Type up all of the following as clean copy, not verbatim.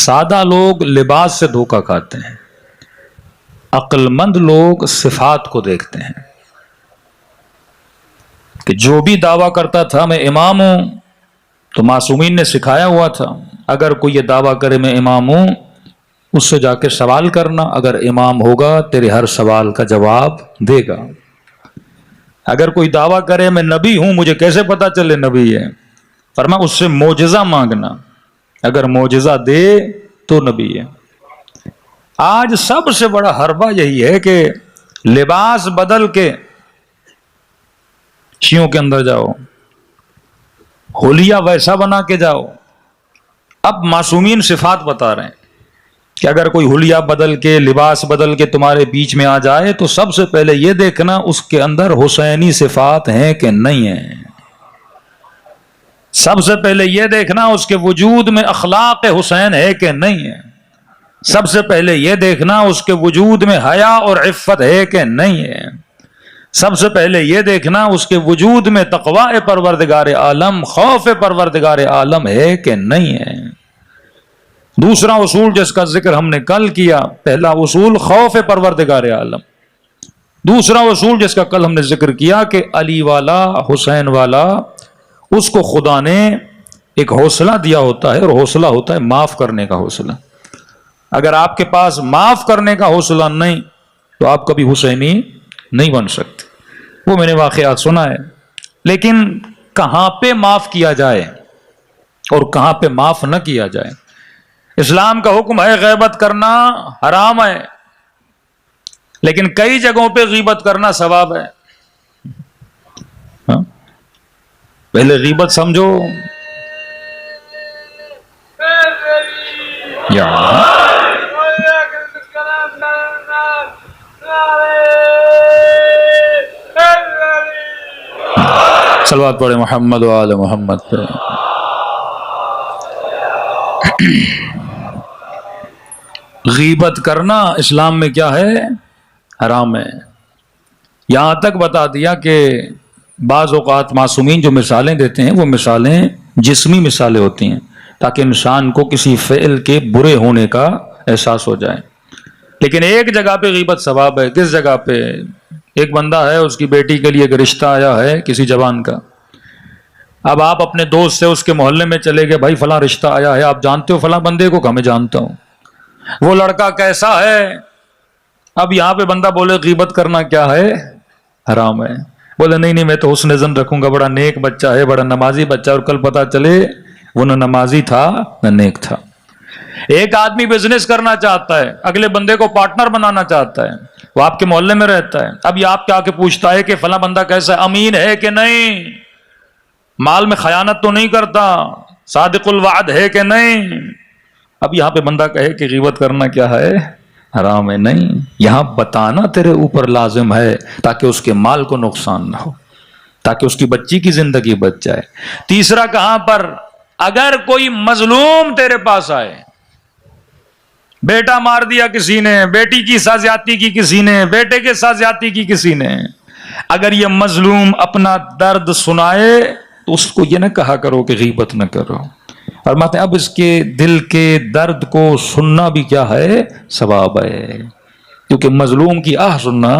سادہ لوگ لباس سے دھوکہ کھاتے ہیں، عقل مند لوگ صفات کو دیکھتے ہیں کہ جو بھی دعویٰ کرتا تھا میں امام ہوں تو معصومین نے سکھایا ہوا تھا، اگر کوئی یہ دعویٰ کرے میں امام ہوں اس سے جا کے سوال کرنا، اگر امام ہوگا تیرے ہر سوال کا جواب دے گا۔ اگر کوئی دعویٰ کرے میں نبی ہوں مجھے کیسے پتا چلے نبی ہے، فرمایا اس سے معجزہ مانگنا، اگر معجزہ دے تو نبی ہے۔ آج سب سے بڑا حربہ یہی ہے کہ لباس بدل کے شیعوں کے اندر جاؤ، حلیہ ویسا بنا کے جاؤ۔ اب معصومین صفات بتا رہے ہیں کہ اگر کوئی حلیہ بدل کے لباس بدل کے تمہارے بیچ میں آ جائے تو سب سے پہلے یہ دیکھنا اس کے اندر حسینی صفات ہیں کہ نہیں ہیں، سب سے پہلے یہ دیکھنا اس کے وجود میں اخلاق حسین ہے کہ نہیں ہے، سب سے پہلے یہ دیکھنا اس کے وجود میں حیا اور عفت ہے کہ نہیں ہے، سب سے پہلے یہ دیکھنا اس کے وجود میں تقوی پروردگار عالم، خوف پروردگار عالم ہے کہ نہیں ہے۔ دوسرا اصول جس کا ذکر ہم نے کل کیا، پہلا اصول خوف پروردگار عالم، دوسرا اصول جس کا کل ہم نے ذکر کیا کہ علی والا حسین والا اس کو خدا نے ایک حوصلہ دیا ہوتا ہے، اور حوصلہ ہوتا ہے معاف کرنے کا حوصلہ۔ اگر آپ کے پاس معاف کرنے کا حوصلہ نہیں تو آپ کبھی حسینی نہیں بن سکتے۔ وہ میں نے واقعات سنا ہے، لیکن کہاں پہ معاف کیا جائے اور کہاں پہ معاف نہ کیا جائے۔ اسلام کا حکم ہے غیبت کرنا حرام ہے، لیکن کئی جگہوں پہ غیبت کرنا ثواب ہے۔ پہلے غیبت سمجھو، یا صلوات پڑھے محمد و آل محمد پہ۔ غیبت کرنا اسلام میں کیا ہے؟ حرام ہے۔ یہاں تک بتا دیا کہ بعض اوقات معصومین جو مثالیں دیتے ہیں وہ مثالیں جسمی مثالیں ہوتی ہیں تاکہ انسان کو کسی فعل کے برے ہونے کا احساس ہو جائے، لیکن ایک جگہ پہ غیبت ثواب ہے۔ کس جگہ پہ؟ ایک بندہ ہے، اس کی بیٹی کے لیے ایک رشتہ آیا ہے کسی جوان کا، اب آپ اپنے دوست سے اس کے محلے میں چلے گئے، بھائی فلاں رشتہ آیا ہے، آپ جانتے ہو فلاں بندے کو؟ کہ میں جانتا ہوں۔ وہ لڑکا کیسا ہے؟ اب یہاں پہ بندہ بولے غیبت کرنا کیا ہے؟ حرام ہے۔ بولے نہیں میں تو حسن ظن رکھوں گا، بڑا نیک بچہ ہے، بڑا نمازی بچہ، اور کل پتا چلے وہ نہ نمازی تھا نہ نیک تھا۔ ایک آدمی بزنس کرنا چاہتا ہے، اگلے بندے کو پارٹنر بنانا چاہتا ہے، وہ آپ کے محلے میں رہتا ہے، اب یہ آپ کے آ کے پوچھتا ہے کہ فلاں بندہ کیسا ہے، امین ہے کہ نہیں، مال میں خیانت تو نہیں کرتا، صادق الوعد ہے کہ نہیں۔ اب یہاں پہ بندہ کہے کہ غیبت کرنا کیا ہے؟ حرام ہے۔ نہیں، یہاں بتانا تیرے اوپر لازم ہے تاکہ اس کے مال کو نقصان نہ ہو، تاکہ اس کی بچی کی زندگی بچ جائے۔ تیسرا کہاں پر؟ اگر کوئی مظلوم تیرے پاس آئے، بیٹا مار دیا کسی نے، بیٹی کی ساتھ زیادتی کی کسی نے، بیٹے کے ساتھ زیادتی کی کسی نے، اگر یہ مظلوم اپنا درد سنائے تو اس کو یہ نہ کہا کرو کہ غیبت نہ کرو، اور ماتے اب اس کے دل کے درد کو سننا بھی کیا ہے؟ ثواب ہے، کیونکہ مظلوم کی آہ سننا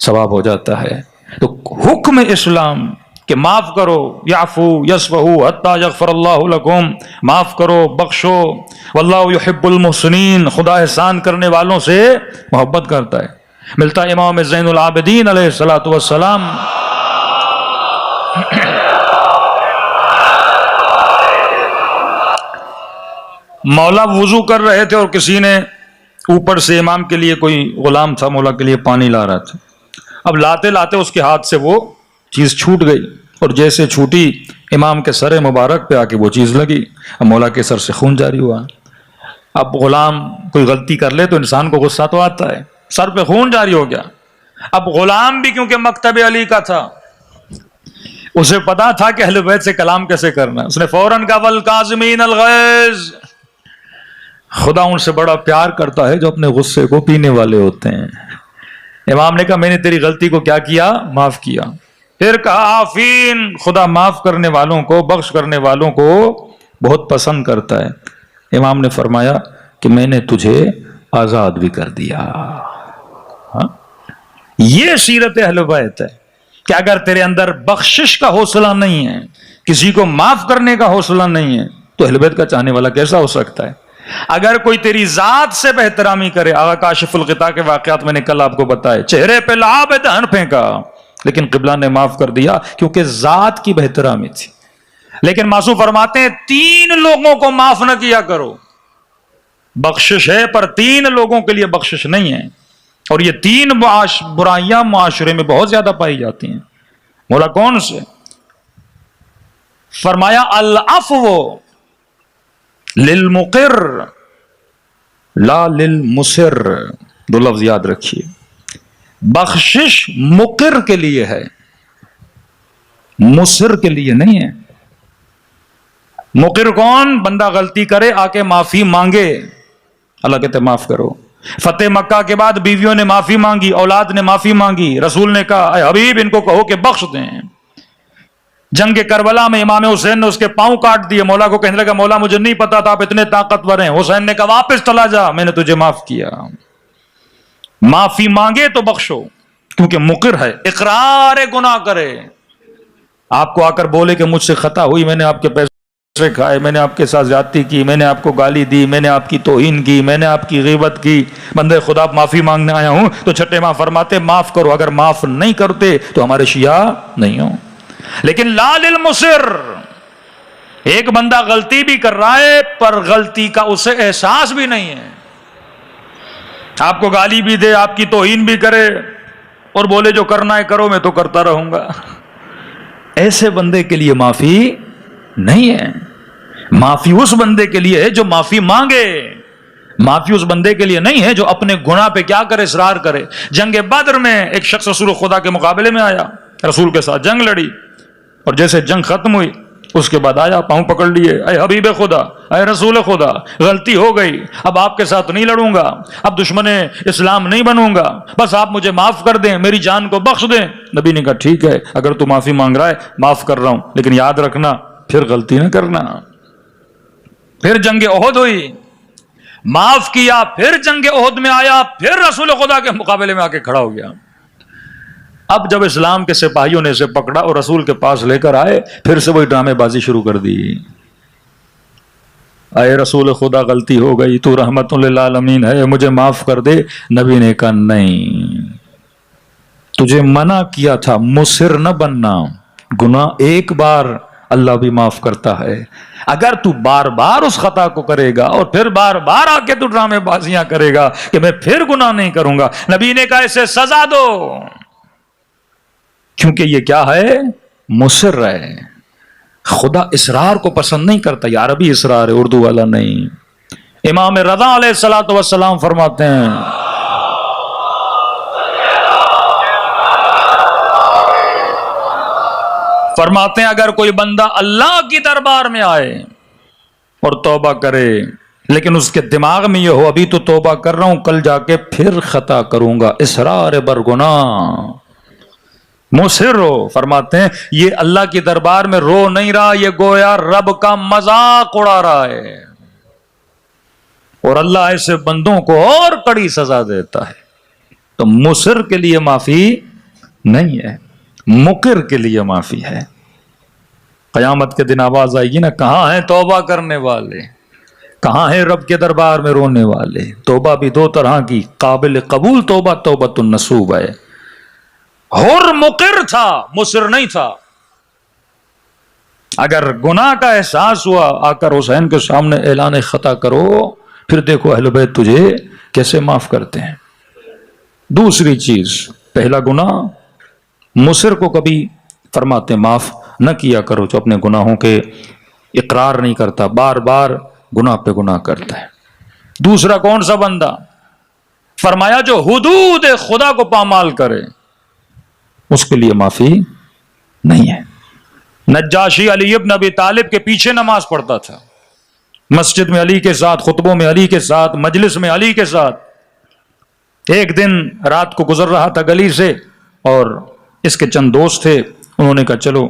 ثواب ہو جاتا ہے۔ تو حکم اسلام کہ معاف کرو، یعفو یصفحوا حتی یغفر اللہ لکم، معاف کرو، بخشو، واللہ یحب المحسنین، خدا احسان کرنے والوں سے محبت کرتا ہے۔ ملتا ہے امام زین العابدین علیہ الصلوۃ والسلام مولا وضو کر رہے تھے اور کسی نے اوپر سے، امام کے لیے کوئی غلام تھا، مولا کے لیے پانی لا رہا تھا، اب لاتے لاتے اس کے ہاتھ سے وہ چیز چھوٹ گئی، اور جیسے چھوٹی امام کے سر مبارک پہ آ کے وہ چیز لگی، اب مولا کے سر سے خون جاری ہوا۔ اب غلام کوئی غلطی کر لے تو انسان کو غصہ تو آتا ہے، سر پہ خون جاری ہو گیا۔ اب غلام بھی کیونکہ مکتب علی کا تھا، اسے پتا تھا کہ اہل بیت سے کلام کیسے کرنا ہے، اس نے فوراً کہا والکاظمین الغیظ، خدا ان سے بڑا پیار کرتا ہے جو اپنے غصے کو پینے والے ہوتے ہیں۔ امام نے کہا میں نے تیری غلطی کو کیا کیا؟ معاف کیا۔ پھر کہا عافین، خدا معاف کرنے والوں کو، بخش کرنے والوں کو بہت پسند کرتا ہے۔ امام نے فرمایا کہ میں نے تجھے آزاد بھی کر دیا. ہاں؟ یہ سیرت اہل بیت ہے کہ اگر تیرے اندر بخشش کا حوصلہ نہیں ہے، کسی کو معاف کرنے کا حوصلہ نہیں ہے، تو اہل بیت کا چاہنے والا کیسا ہو سکتا ہے؟ اگر کوئی تیری ذات سے بہترامی کرے، آقا کاشف الغطا کے واقعات میں نے کل آپ کو بتائے، چہرے پہ لعاب دہن پھینکا لیکن قبلہ نے معاف کر دیا کیونکہ ذات کی بہترامی تھی. لیکن معصوم فرماتے ہیں 3 لوگوں کو معاف نہ کیا کرو. بخشش ہے پر 3 لوگوں کے لیے بخشش نہیں ہے، اور یہ 3 برائیاں معاشرے میں بہت زیادہ پائی جاتی ہیں. مولا کون سے؟ فرمایا العفو للمقر لا للمصر. 2 لفظ یاد رکھیے، بخشش مقر کے لیے ہے، مصر کے لیے نہیں ہے. مقر کون؟ بندہ غلطی کرے آ کے معافی مانگے، اللہ کہتے معاف کرو. فتح مکہ کے بعد بیویوں نے معافی مانگی، اولاد نے معافی مانگی، رسول نے کہا اے حبیب ان کو کہو کہ بخش دیں. جنگ کربلا میں امام حسین نے اس کے پاؤں کاٹ دیے، مولا کو کہنے لگا مولا مجھے نہیں پتا تھا آپ اتنے طاقتور ہیں. حسین نے کہا واپس چلا جا، میں نے تجھے معاف کیا. معافی مانگے تو بخشو، کیونکہ مقر ہے، اقرار گناہ کرے. آپ کو آ کر بولے کہ مجھ سے خطا ہوئی، میں نے آپ کے پیسے کھائے، میں نے آپ کے ساتھ زیادتی کی، میں نے آپ کو گالی دی، میں نے آپ کی توہین کی، میں نے آپ کی غیبت کی، بندے خدا معافی مانگنے آیا ہوں. تو چھٹے امام فرماتے معاف کرو. اگر معاف نہیں کرتے تو ہمارے شیعہ نہیں ہوں. لیکن لا للمصر، ایک بندہ غلطی بھی کر رہا ہے پر غلطی کا اسے احساس بھی نہیں ہے، آپ کو گالی بھی دے، آپ کی توہین بھی کرے اور بولے جو کرنا ہے کرو میں تو کرتا رہوں گا. ایسے بندے کے لیے معافی نہیں ہے. معافی اس بندے کے لیے ہے جو معافی مانگے. معافی اس بندے کے لیے نہیں ہے جو اپنے گناہ پہ کیا کرے، اصرار کرے. جنگ بدر میں ایک شخص رسول خدا کے مقابلے میں آیا، رسول کے ساتھ جنگ لڑی، اور جیسے جنگ ختم ہوئی اس کے بعد آیا، پاؤں پکڑ لیے، اے حبیب خدا، اے رسول خدا، غلطی ہو گئی، اب آپ کے ساتھ نہیں لڑوں گا، اب دشمن اسلام نہیں بنوں گا، بس آپ مجھے معاف کر دیں، میری جان کو بخش دیں. نبی نے کہا ٹھیک ہے، اگر تو معافی مانگ رہا ہے معاف کر رہا ہوں، لیکن یاد رکھنا پھر غلطی نہ کرنا. پھر جنگ احد ہوئی، معاف کیا، پھر جنگ احد میں آیا، پھر رسول خدا کے مقابلے میں آ کے کھڑا ہو گیا. اب جب اسلام کے سپاہیوں نے اسے پکڑا اور رسول کے پاس لے کر آئے، پھر سے وہی ڈرامے بازی شروع کر دی. اے رسول خدا غلطی ہو گئی، تو رحمت للعالمین ہے، مجھے معاف کر دے. نبی نے کہا نہیں، تجھے منع کیا تھا مصر نہ بننا. گناہ ایک بار اللہ بھی معاف کرتا ہے، اگر تو بار بار اس خطا کو کرے گا اور پھر بار بار آ کے تو ڈرامے بازیاں کرے گا کہ میں پھر گناہ نہیں کروں گا، نبی نے کہا اسے سزا دو، کیونکہ یہ کیا ہے، مصر ہے. خدا اسرار کو پسند نہیں کرتا، یہ عربی اسرار ہے، اردو والا نہیں. امام رضا علیہ الصلوۃ والسلام فرماتے ہیں اگر کوئی بندہ اللہ کی دربار میں آئے اور توبہ کرے لیکن اس کے دماغ میں یہ ہو ابھی تو توبہ کر رہا ہوں، کل جا کے پھر خطا کروں گا، اصرار برگناہ، مصر ہو، فرماتے ہیں یہ اللہ کی دربار میں رو نہیں رہا، یہ گویا رب کا مذاق اڑا رہا ہے، اور اللہ ایسے بندوں کو اور کڑی سزا دیتا ہے. تو مصر کے لیے معافی نہیں ہے، مقر کے لیے معافی ہے. قیامت کے دن آواز آئے گی نا، کہاں ہیں توبہ کرنے والے، کہاں ہیں رب کے دربار میں رونے والے. توبہ بھی 2 طرح کی، قابل قبول توبہ توبۃ النصوح ہے. حر مقر تھا، مصر نہیں تھا. اگر گناہ کا احساس ہوا آ کر حسین کے سامنے اعلان خطا کرو، پھر دیکھو اہل بیت تجھے کیسے معاف کرتے ہیں. دوسری چیز، پہلا گناہ مصر کو کبھی فرماتے معاف نہ کیا کرو جو اپنے گناہوں کے اقرار نہیں کرتا، بار بار گناہ پہ گناہ کرتا ہے. دوسرا کون سا بندہ؟ فرمایا جو حدود خدا کو پامال کرے، اس کے لیے معافی نہیں ہے. نجاشی علی ابن ابی طالب کے پیچھے نماز پڑھتا تھا، مسجد میں علی کے ساتھ، خطبوں میں علی کے ساتھ، مجلس میں علی کے ساتھ. ایک دن رات کو گزر رہا تھا گلی سے، اور اس کے چند دوست تھے، انہوں نے کہا چلو.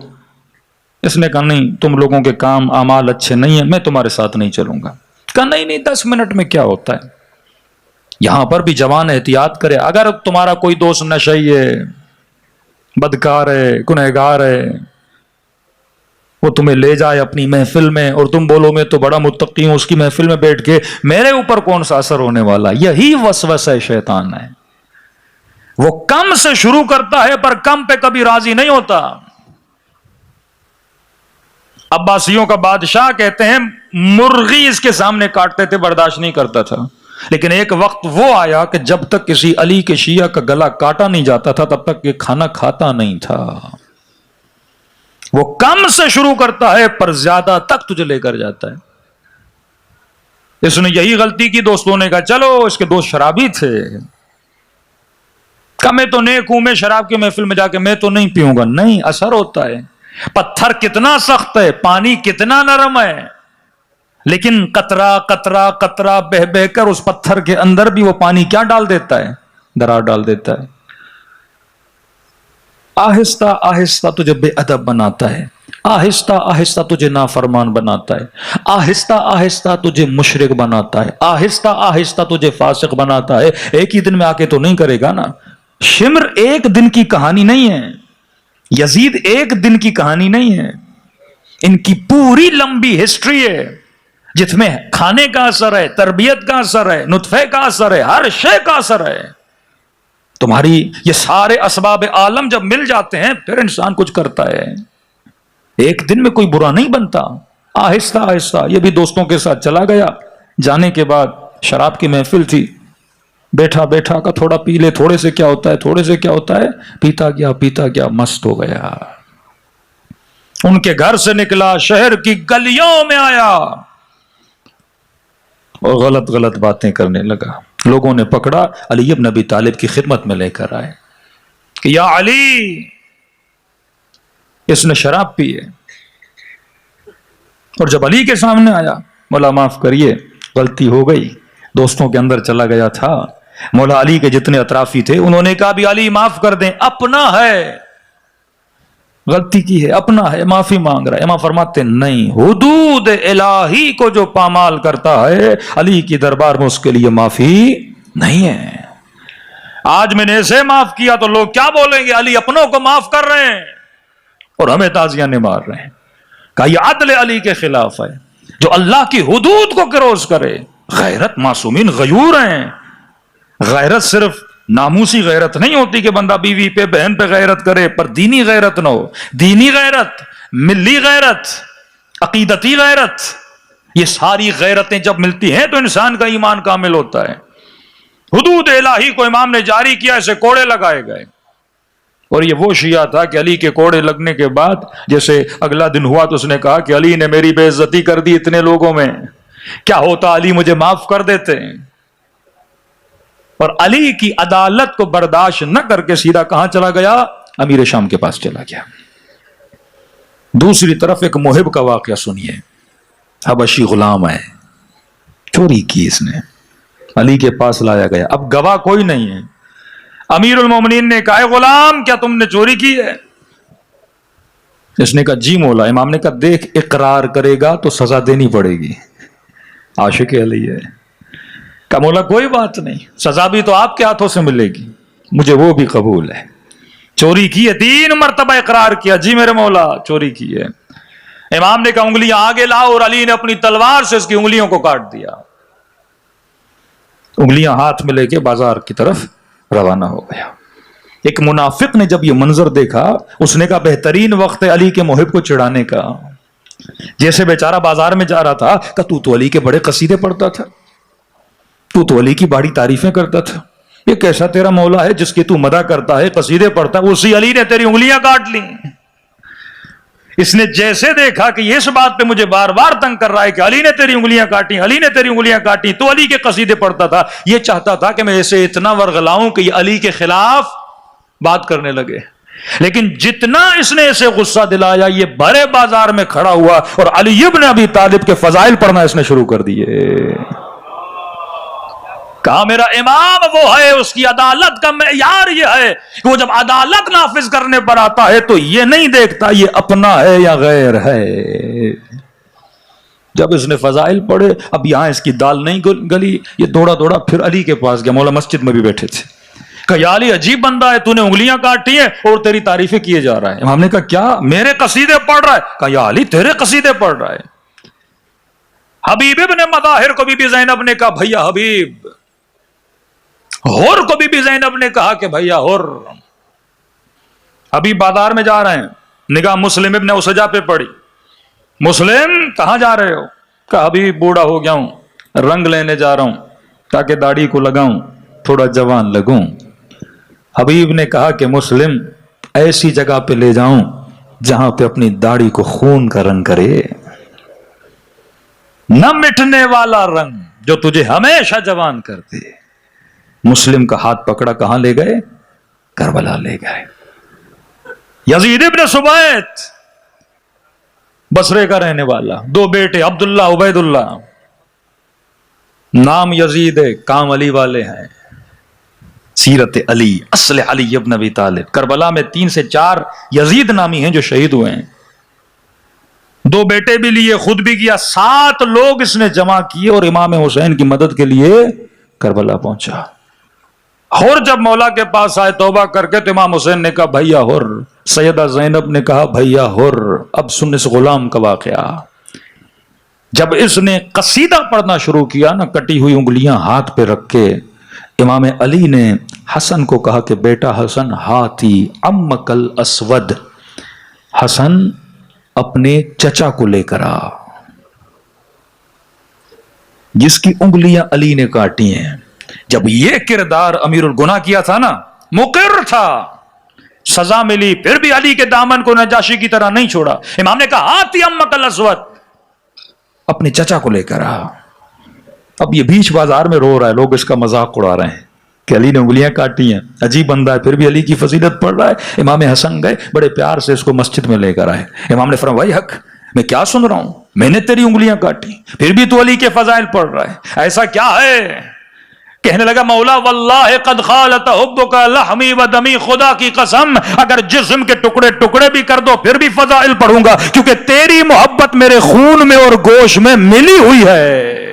اس نے کہا نہیں، تم لوگوں کے کام اعمال اچھے نہیں ہیں، میں تمہارے ساتھ نہیں چلوں گا. کا نہیں 10 منٹ میں کیا ہوتا ہے. یہاں پر بھی جوان احتیاط کرے. اگر تمہارا کوئی دوست نشئی ہے، بدکار ہے، گنہگار ہے، وہ تمہیں لے جائے اپنی محفل میں اور تم بولو میں تو بڑا متقی ہوں، اس کی محفل میں بیٹھ کے میرے اوپر کون سا اثر ہونے والا. یہی وسوسہ شیطان ہے. وہ کم سے شروع کرتا ہے پر کم پہ کبھی راضی نہیں ہوتا. عباسیوں کا بادشاہ کہتے ہیں مرغی اس کے سامنے کاٹتے تھے برداشت نہیں کرتا تھا، لیکن ایک وقت وہ آیا کہ جب تک کسی علی کے شیعہ کا گلا کاٹا نہیں جاتا تھا تب تک یہ کھانا کھاتا نہیں تھا. وہ کم سے شروع کرتا ہے پر زیادہ تک تجھے لے کر جاتا ہے. اس نے یہی غلطی کی. دوستوں نے کہا چلو، اس کے دوست شرابی تھے، کہ میں تو نیک ہوں، میں شراب کی محفل میں جا کے میں تو نہیں پیوں گا. نہیں، اثر ہوتا ہے. پتھر کتنا سخت ہے، پانی کتنا نرم ہے، لیکن قطرہ قطرہ قطرہ بہ بہ کر اس پتھر کے اندر بھی وہ پانی کیا ڈال دیتا ہے؟ درار ڈال دیتا ہے. آہستہ آہستہ تجھے بے ادب بناتا ہے، آہستہ آہستہ تجھے نافرمان بناتا ہے، آہستہ آہستہ تجھے مشرک بناتا ہے، آہستہ آہستہ تجھے فاسق بناتا ہے. ایک ہی دن میں آ کے تو نہیں کرے گا نا. شمر ایک دن کی کہانی نہیں ہے، یزید ایک دن کی کہانی نہیں ہے. ان کی پوری لمبی ہسٹری ہے جس میں کھانے کا اثر ہے، تربیت کا اثر ہے، نطفے کا اثر ہے، ہر شے کا اثر ہے. تمہاری یہ سارے اسباب عالم جب مل جاتے ہیں پھر انسان کچھ کرتا ہے. ایک دن میں کوئی برا نہیں بنتا. آہستہ آہستہ. یہ بھی دوستوں کے ساتھ چلا گیا. جانے کے بعد شراب کی محفل تھی، بیٹھا بیٹھا کا تھوڑا پی لے، تھوڑے سے کیا ہوتا ہے، تھوڑے سے کیا ہوتا ہے. پیتا گیا مست ہو گیا. ان کے گھر سے نکلا، شہر کی گلیوں میں آیا اور غلط غلط باتیں کرنے لگا. لوگوں نے پکڑا، علی ابن ابی طالب کی خدمت میں لے کر آئے کہ یا علی، اس نے شراب پی ہے. اور جب علی کے سامنے آیا، مولا معاف کریے غلطی ہو گئی، دوستوں کے اندر چلا گیا تھا. مولا علی کے جتنے اطرافی تھے انہوں نے کہا بھی علی معاف کر دیں، اپنا ہے، غلطی کی ہے، اپنا ہے، معافی مانگ رہا ہے. امام فرماتے نہیں، حدود الہی کو جو پامال کرتا ہے علی کی دربار میں اس کے لیے معافی نہیں ہے. آج میں نے اسے معاف کیا تو لوگ کیا بولیں گے؟ علی اپنوں کو معاف کر رہے ہیں اور ہمیں تازیانے مار رہے ہیں. کہا یہ عدل علی کے خلاف ہے جو اللہ کی حدود کو کروز کرے. غیرت معصومین غیور ہیں. غیرت صرف ناموسی غیرت نہیں ہوتی کہ بندہ بیوی پہ بہن پہ غیرت کرے، پر دینی غیرت نہ ہو. دینی غیرت، ملی غیرت، عقیدتی غیرت، یہ ساری غیرتیں جب ملتی ہیں تو انسان کا ایمان کامل ہوتا ہے. حدود الہی کو امام نے جاری کیا، اسے کوڑے لگائے گئے. اور یہ وہ شیعہ تھا کہ علی کے کوڑے لگنے کے بعد جیسے اگلا دن ہوا تو اس نے کہا کہ علی نے میری بے عزتی کر دی اتنے لوگوں میں، کیا ہوتا علی مجھے معاف کر دیتے. اور علی کی عدالت کو برداشت نہ کر کے سیدھا کہاں چلا گیا؟ امیر شام کے پاس چلا گیا. دوسری طرف ایک محب کا واقعہ سنیے. حبشی غلام ہے، چوری کی اس نے، علی کے پاس لایا گیا. اب گواہ کوئی نہیں ہے. امیر المومنین نے کہا غلام کیا تم نے چوری کی ہے؟ اس نے کہا جی مولا. امام نے کہا دیکھ اقرار کرے گا تو سزا دینی پڑے گی، عاشق علی ہے. کہا مولا کوئی بات نہیں، سزا بھی تو آپ کے ہاتھوں سے ملے گی، مجھے وہ بھی قبول ہے. چوری کی ہے، 3 مرتبہ اقرار کیا جی میرے مولا چوری کی ہے. امام نے کہا انگلیاں آگے لاؤ، اور علی نے اپنی تلوار سے اس کی انگلیوں کو کاٹ دیا. انگلیاں ہاتھ میں لے کے بازار کی طرف روانہ ہو گیا. ایک منافق نے جب یہ منظر دیکھا اس نے کہا بہترین وقت ہے علی کے محب کو چڑھانے کا. جیسے بیچارہ بازار میں جا رہا تھا کہ تو علی کے بڑے قصیدے پڑھتا تھا، تو علی کی بڑی تعریفیں کرتا تھا، یہ کیسا تیرا مولا ہے جس کی تو مدح کرتا ہے، قصیدے پڑھتا ہے، اسی علی نے تیری انگلیاں کاٹ لی. اس نے جیسے دیکھا کہ یہ اس بات پہ مجھے بار بار تنگ کر رہا ہے کہ علی نے تیری انگلیاں کاٹی، علی نے تیری انگلیاں کاٹی، تو علی کے قصیدے پڑھتا تھا، یہ چاہتا تھا کہ میں اسے اتنا ورغلاؤں کہ یہ علی کے خلاف بات کرنے لگے. لیکن جتنا اس نے اسے غصہ دلایا یہ بھرے بازار میں کھڑا ہوا اور علی ابن ابی طالب کے فضائل پڑھنا اس نے شروع کر دیے. کہا میرا امام وہ ہے، اس کی عدالت کا معیار یہ ہے کہ وہ جب عدالت نافذ کرنے پر آتا ہے تو یہ نہیں دیکھتا یہ اپنا ہے یا غیر ہے. جب اس نے فضائل پڑھے، اب یہاں اس کی دال نہیں گلی، یہ دوڑا دوڑا پھر علی کے پاس گیا، مولا مسجد میں بھی بیٹھے تھے، کہا یا علی عجیب بندہ ہے، تو نے انگلیاں کاٹی ہیں اور تیری تعریفیں کیے جا رہا ہے۔ امام نے کہا کیا؟ میرے قصیدے پڑھ رہا ہے؟ کہا یا علی تیرے قصیدے پڑھ رہا ہے۔ حبیب ابن مظاہر کو بی بی زینب نے کہا بھیا حبیب، ہور کو بی بی زینب نے کہا کہ بھیا ہور۔ حبیب بازار میں جا رہے ہیں، نگاہ مسلم ابن اسجا پہ پڑی، مسلم کہاں جا رہے ہو؟ کہا حبیب بوڑھا ہو گیا ہوں، رنگ لینے جا رہا ہوں تاکہ داڑھی کو لگاؤں، تھوڑا جوان لگوں۔ حبیب نے کہا کہ مسلم ایسی جگہ پہ لے جاؤں جہاں پہ اپنی داڑھی کو خون کا رنگ کرے، نہ مٹنے والا رنگ جو تجھے ہمیشہ جوان کر دے۔ مسلم کا ہاتھ پکڑا، کہاں لے گئے؟ کربلا لے گئے۔ یزید ابن سبیت بصرے کا رہنے والا، دو بیٹے عبداللہ عبید اللہ، نام یزید ہے، کام علی والے ہیں، سیرت علی، اصل علی ابن ابی طالب۔ کربلا میں 3 سے 4 یزید نامی ہیں جو شہید ہوئے ہیں، 2 بیٹے بھی لیے، خود بھی گیا، 7 لوگ اس نے جمع کیے اور امام حسین کی مدد کے لیے کربلا پہنچا۔ اور جب مولا کے پاس آئے توبہ کر کے تو امام حسین نے کہا بھیا ہور، سیدہ زینب نے کہا بھیا ہور۔ اب سن اس غلام کا واقعہ، جب اس نے قصیدہ پڑھنا شروع کیا نا، کٹی ہوئی انگلیاں ہاتھ پہ رکھ کے، امام علی نے حسن کو کہا کہ بیٹا حسن، ہاتھی عمک الاسود، حسن اپنے چچا کو لے کر آ، جس کی انگلیاں علی نے کاٹی ہیں۔ جب یہ کردار امیر الگناہ کیا تھا نا، مقر تھا، سزا ملی، پھر بھی علی کے دامن کو نجاشی کی طرح نہیں چھوڑا۔ امام نے کہا ہاتھی عمک الاسود، اپنے چچا کو لے کر آ۔ اب یہ بیچ بازار میں رو رہا ہے، لوگ اس کا مذاق اڑا رہے ہیں کہ علی نے انگلیاں کاٹی ہیں، عجیب بندہ ہے، پھر بھی علی کی فضیلت پڑھ رہا ہے۔ امام حسن گئے، بڑے پیار سے اس کو مسجد میں لے کر آئے۔ امام نے فرمایا بھائی حق، میں کیا سن رہا ہوں، میں نے تیری انگلیاں کاٹی، پھر بھی تو علی کے فضائل پڑھ رہا ہے، ایسا کیا ہے؟ کہنے لگا مولا واللہ قد خالت حبک لحمی و دمی، خدا کی قسم اگر جسم کے ٹکڑے ٹکڑے بھی کر دو پھر بھی فضائل پڑھوں گا، کیونکہ تیری محبت میرے خون میں اور گوشت میں ملی ہوئی ہے۔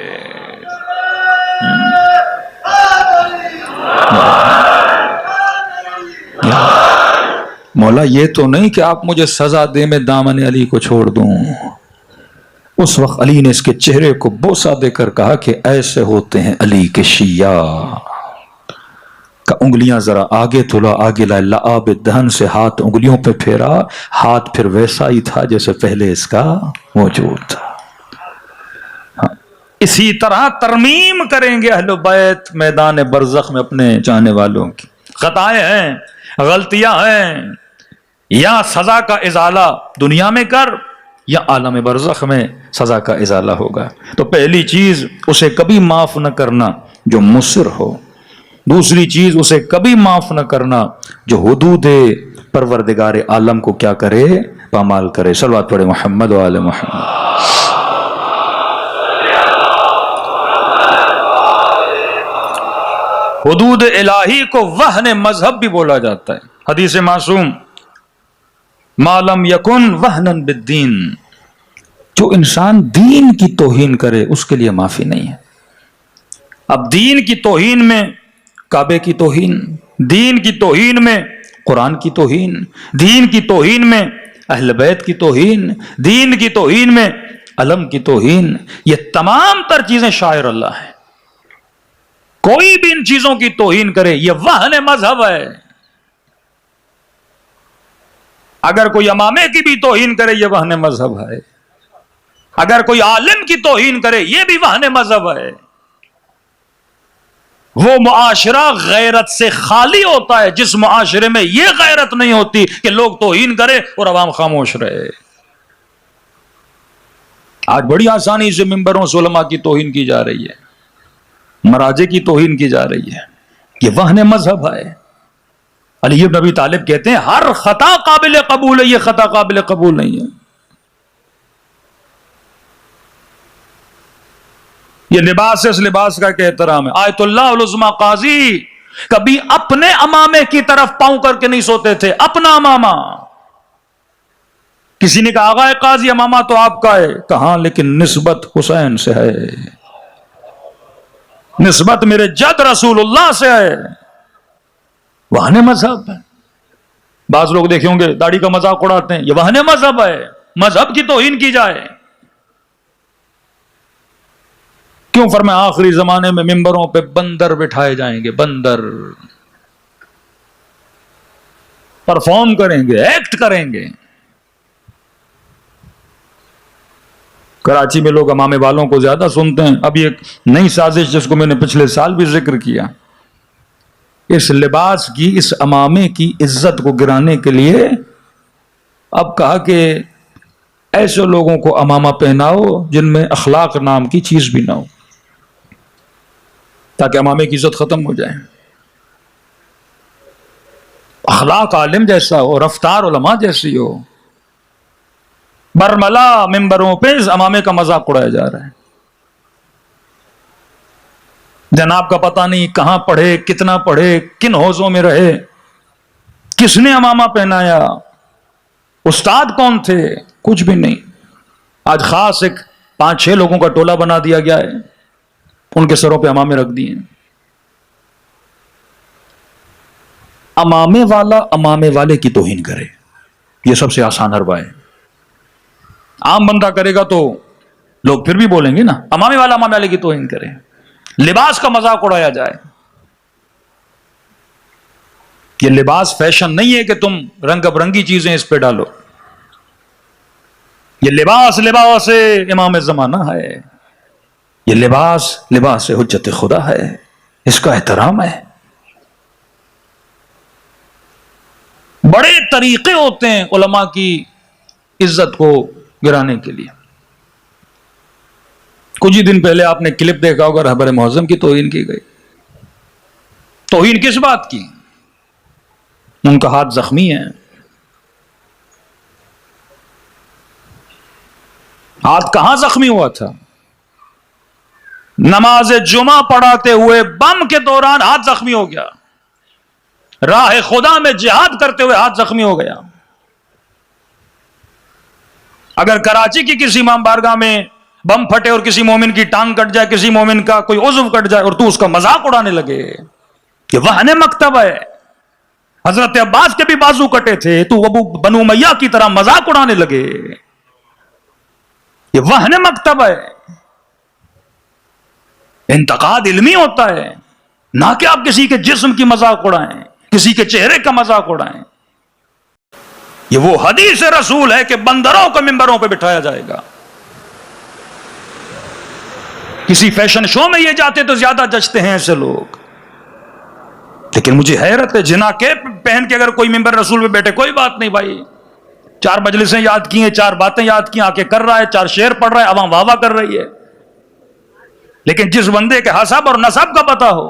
مولا یہ تو نہیں کہ آپ مجھے سزا دے میں دامن علی کو چھوڑ دوں۔ اس وقت علی نے اس کے چہرے کو بوسہ دے کر کہا کہ ایسے ہوتے ہیں علی کے شیعہ، کا انگلیاں ذرا آگے تلا، آگے لا، لعاب دہن سے ہاتھ انگلیوں پہ پھیرا، ہاتھ پھر ویسا ہی تھا جیسے پہلے اس کا موجود تھا۔ اسی طرح ترمیم کریں گے اہل بیت میدان برزخ میں اپنے چاہنے والوں کی۔ خطائیں ہیں، غلطیاں ہیں، یا سزا کا ازالہ دنیا میں کر یا عالم برزخ میں سزا کا ازالہ ہوگا۔ تو پہلی چیز اسے کبھی معاف نہ کرنا جو مصر ہو، دوسری چیز اسے کبھی معاف نہ کرنا جو حدود پروردگار عالم کو کیا کرے، پامال کرے۔ صلوات پڑھے محمد و آل محمد۔ حدود الہی کو وہن مذہب بھی بولا جاتا ہے۔ حدیث معصوم ما لم یکن وہنن بالدین، جو انسان دین کی توہین کرے اس کے لیے معافی نہیں ہے۔ اب دین کی توہین میں کعبے کی توہین، دین کی توہین میں قرآن کی توہین، دین کی توہین میں اہل بیت کی توہین، دین کی توہین میں علم کی توہین، یہ تمام تر چیزیں شاعر اللہ ہیں۔ کوئی بھی ان چیزوں کی توہین کرے یہ وہن مذہب ہے۔ اگر کوئی امامے کی بھی توہین کرے یہ وہن مذہب ہے، اگر کوئی عالم کی توہین کرے یہ بھی وہن مذہب ہے۔ وہ معاشرہ غیرت سے خالی ہوتا ہے جس معاشرے میں یہ غیرت نہیں ہوتی کہ لوگ توہین کرے اور عوام خاموش رہے۔ آج بڑی آسانی سے ممبروں سے علماء کی توہین کی جا رہی ہے، مراجع کی توہین کی جا رہی ہے، یہ وہن مذہب ہے۔ علی بن ابی طالب کہتے ہیں ہر خطا قابل قبول ہے، یہ خطا قابل قبول نہیں ہے۔ یہ لباس اس لباس کا کہ احترام ہے۔ آیت اللہ العظمی قاضی کبھی اپنے امامے کی طرف پاؤں کر کے نہیں سوتے تھے، اپنا امامہ کسی نے کہا آغا قاضی امامہ تو آپ کا ہے، کہاں لیکن نسبت حسین سے ہے، نسبت میرے جد رسول اللہ سے ہے، وہن مذہب ہے۔ بعض لوگ دیکھیں ہوں گے داڑھی کا مذاق اڑاتے ہیں، یہ وہن مذہب ہے، مذہب کی توہین کی جائے۔ کیوں فرمایا آخری زمانے میں ممبروں پہ بندر بٹھائے جائیں گے، بندر پرفارم کریں گے، ایکٹ کریں گے۔ کراچی میں لوگ امامے والوں کو زیادہ سنتے ہیں۔ ابھی ایک نئی سازش جس کو میں نے پچھلے سال بھی ذکر کیا، اس لباس کی، اس امامے کی عزت کو گرانے کے لیے اب کہا کہ ایسے لوگوں کو امامہ پہناؤ جن میں اخلاق نام کی چیز بھی نہ ہو، تاکہ امامے کی عزت ختم ہو جائے۔ اخلاق عالم جیسا ہو، رفتار علماء جیسی ہو۔ برملا ممبروں پہ اس امامے کا مذاق اڑایا جا رہا ہے۔ جناب کا پتہ نہیں کہاں پڑھے، کتنا پڑھے، کن حوضوں میں رہے، کس نے امامہ پہنایا، استاد کون تھے، کچھ بھی نہیں۔ آج خاص ایک 5-6 لوگوں کا ٹولہ بنا دیا گیا ہے، ان کے سروں پہ امامے رکھ دیے ہیں۔ امامے والا امامے والے کی توہین کرے، یہ سب سے آسان حربہ ہے۔ عام بندہ کرے گا تو لوگ پھر بھی بولیں گے نا، امامے والا امامے والے کی توہین کرے۔ لباس کا مذاق اڑایا جائے۔ یہ لباس فیشن نہیں ہے کہ تم رنگ برنگی چیزیں اس پہ ڈالو، یہ لباس لباس امام زمانہ ہے، یہ لباس حجت خدا ہے، اس کا احترام ہے۔ بڑے طریقے ہوتے ہیں علماء کی عزت کو گرانے کے لیے۔ کچھ ہی دن پہلے آپ نے کلپ دیکھا ہوگا، رہبر معظم کی توہین کی گئی۔ توہین کس بات کی؟ ان کا ہاتھ زخمی ہے، ہاتھ کہاں زخمی ہوا تھا؟ نماز جمعہ پڑھاتے ہوئے بم کے دوران ہاتھ زخمی ہو گیا، راہ خدا میں جہاد کرتے ہوئے ہاتھ زخمی ہو گیا۔ اگر کراچی کی کسی امام بارگاہ میں بم پھٹے اور کسی مومن کی ٹانگ کٹ جائے، کسی مومن کا کوئی عضو کٹ جائے اور تو اس کا مذاق اڑانے لگے، یہ وہن مکتب ہے۔ حضرت عباس کے بھی بازو کٹے تھے، تو ابو بنو امیہ کی طرح مذاق اڑانے لگے، یہ وہن مکتب ہے۔ انتقاد علمی ہوتا ہے، نہ کہ آپ کسی کے جسم کی مذاق اڑائیں، کسی کے چہرے کا مذاق اڑائیں۔ یہ وہ حدیث رسول ہے کہ بندروں کو ممبروں پہ بٹھایا جائے گا۔ کسی فیشن شو میں یہ جاتے تو زیادہ جچتے ہیں ایسے لوگ، لیکن مجھے حیرت ہے، جنا کے پہن کے اگر کوئی ممبر رسول پہ بیٹھے، کوئی بات نہیں بھائی، 4 مجلسیں یاد کی ہیں، 4 باتیں یاد کی، آ کے کر رہا ہے، 4 شعر پڑھ رہا ہے، عوام واہ واہ کر رہی ہے۔ لیکن جس بندے کے حسب اور نسب کا پتہ ہو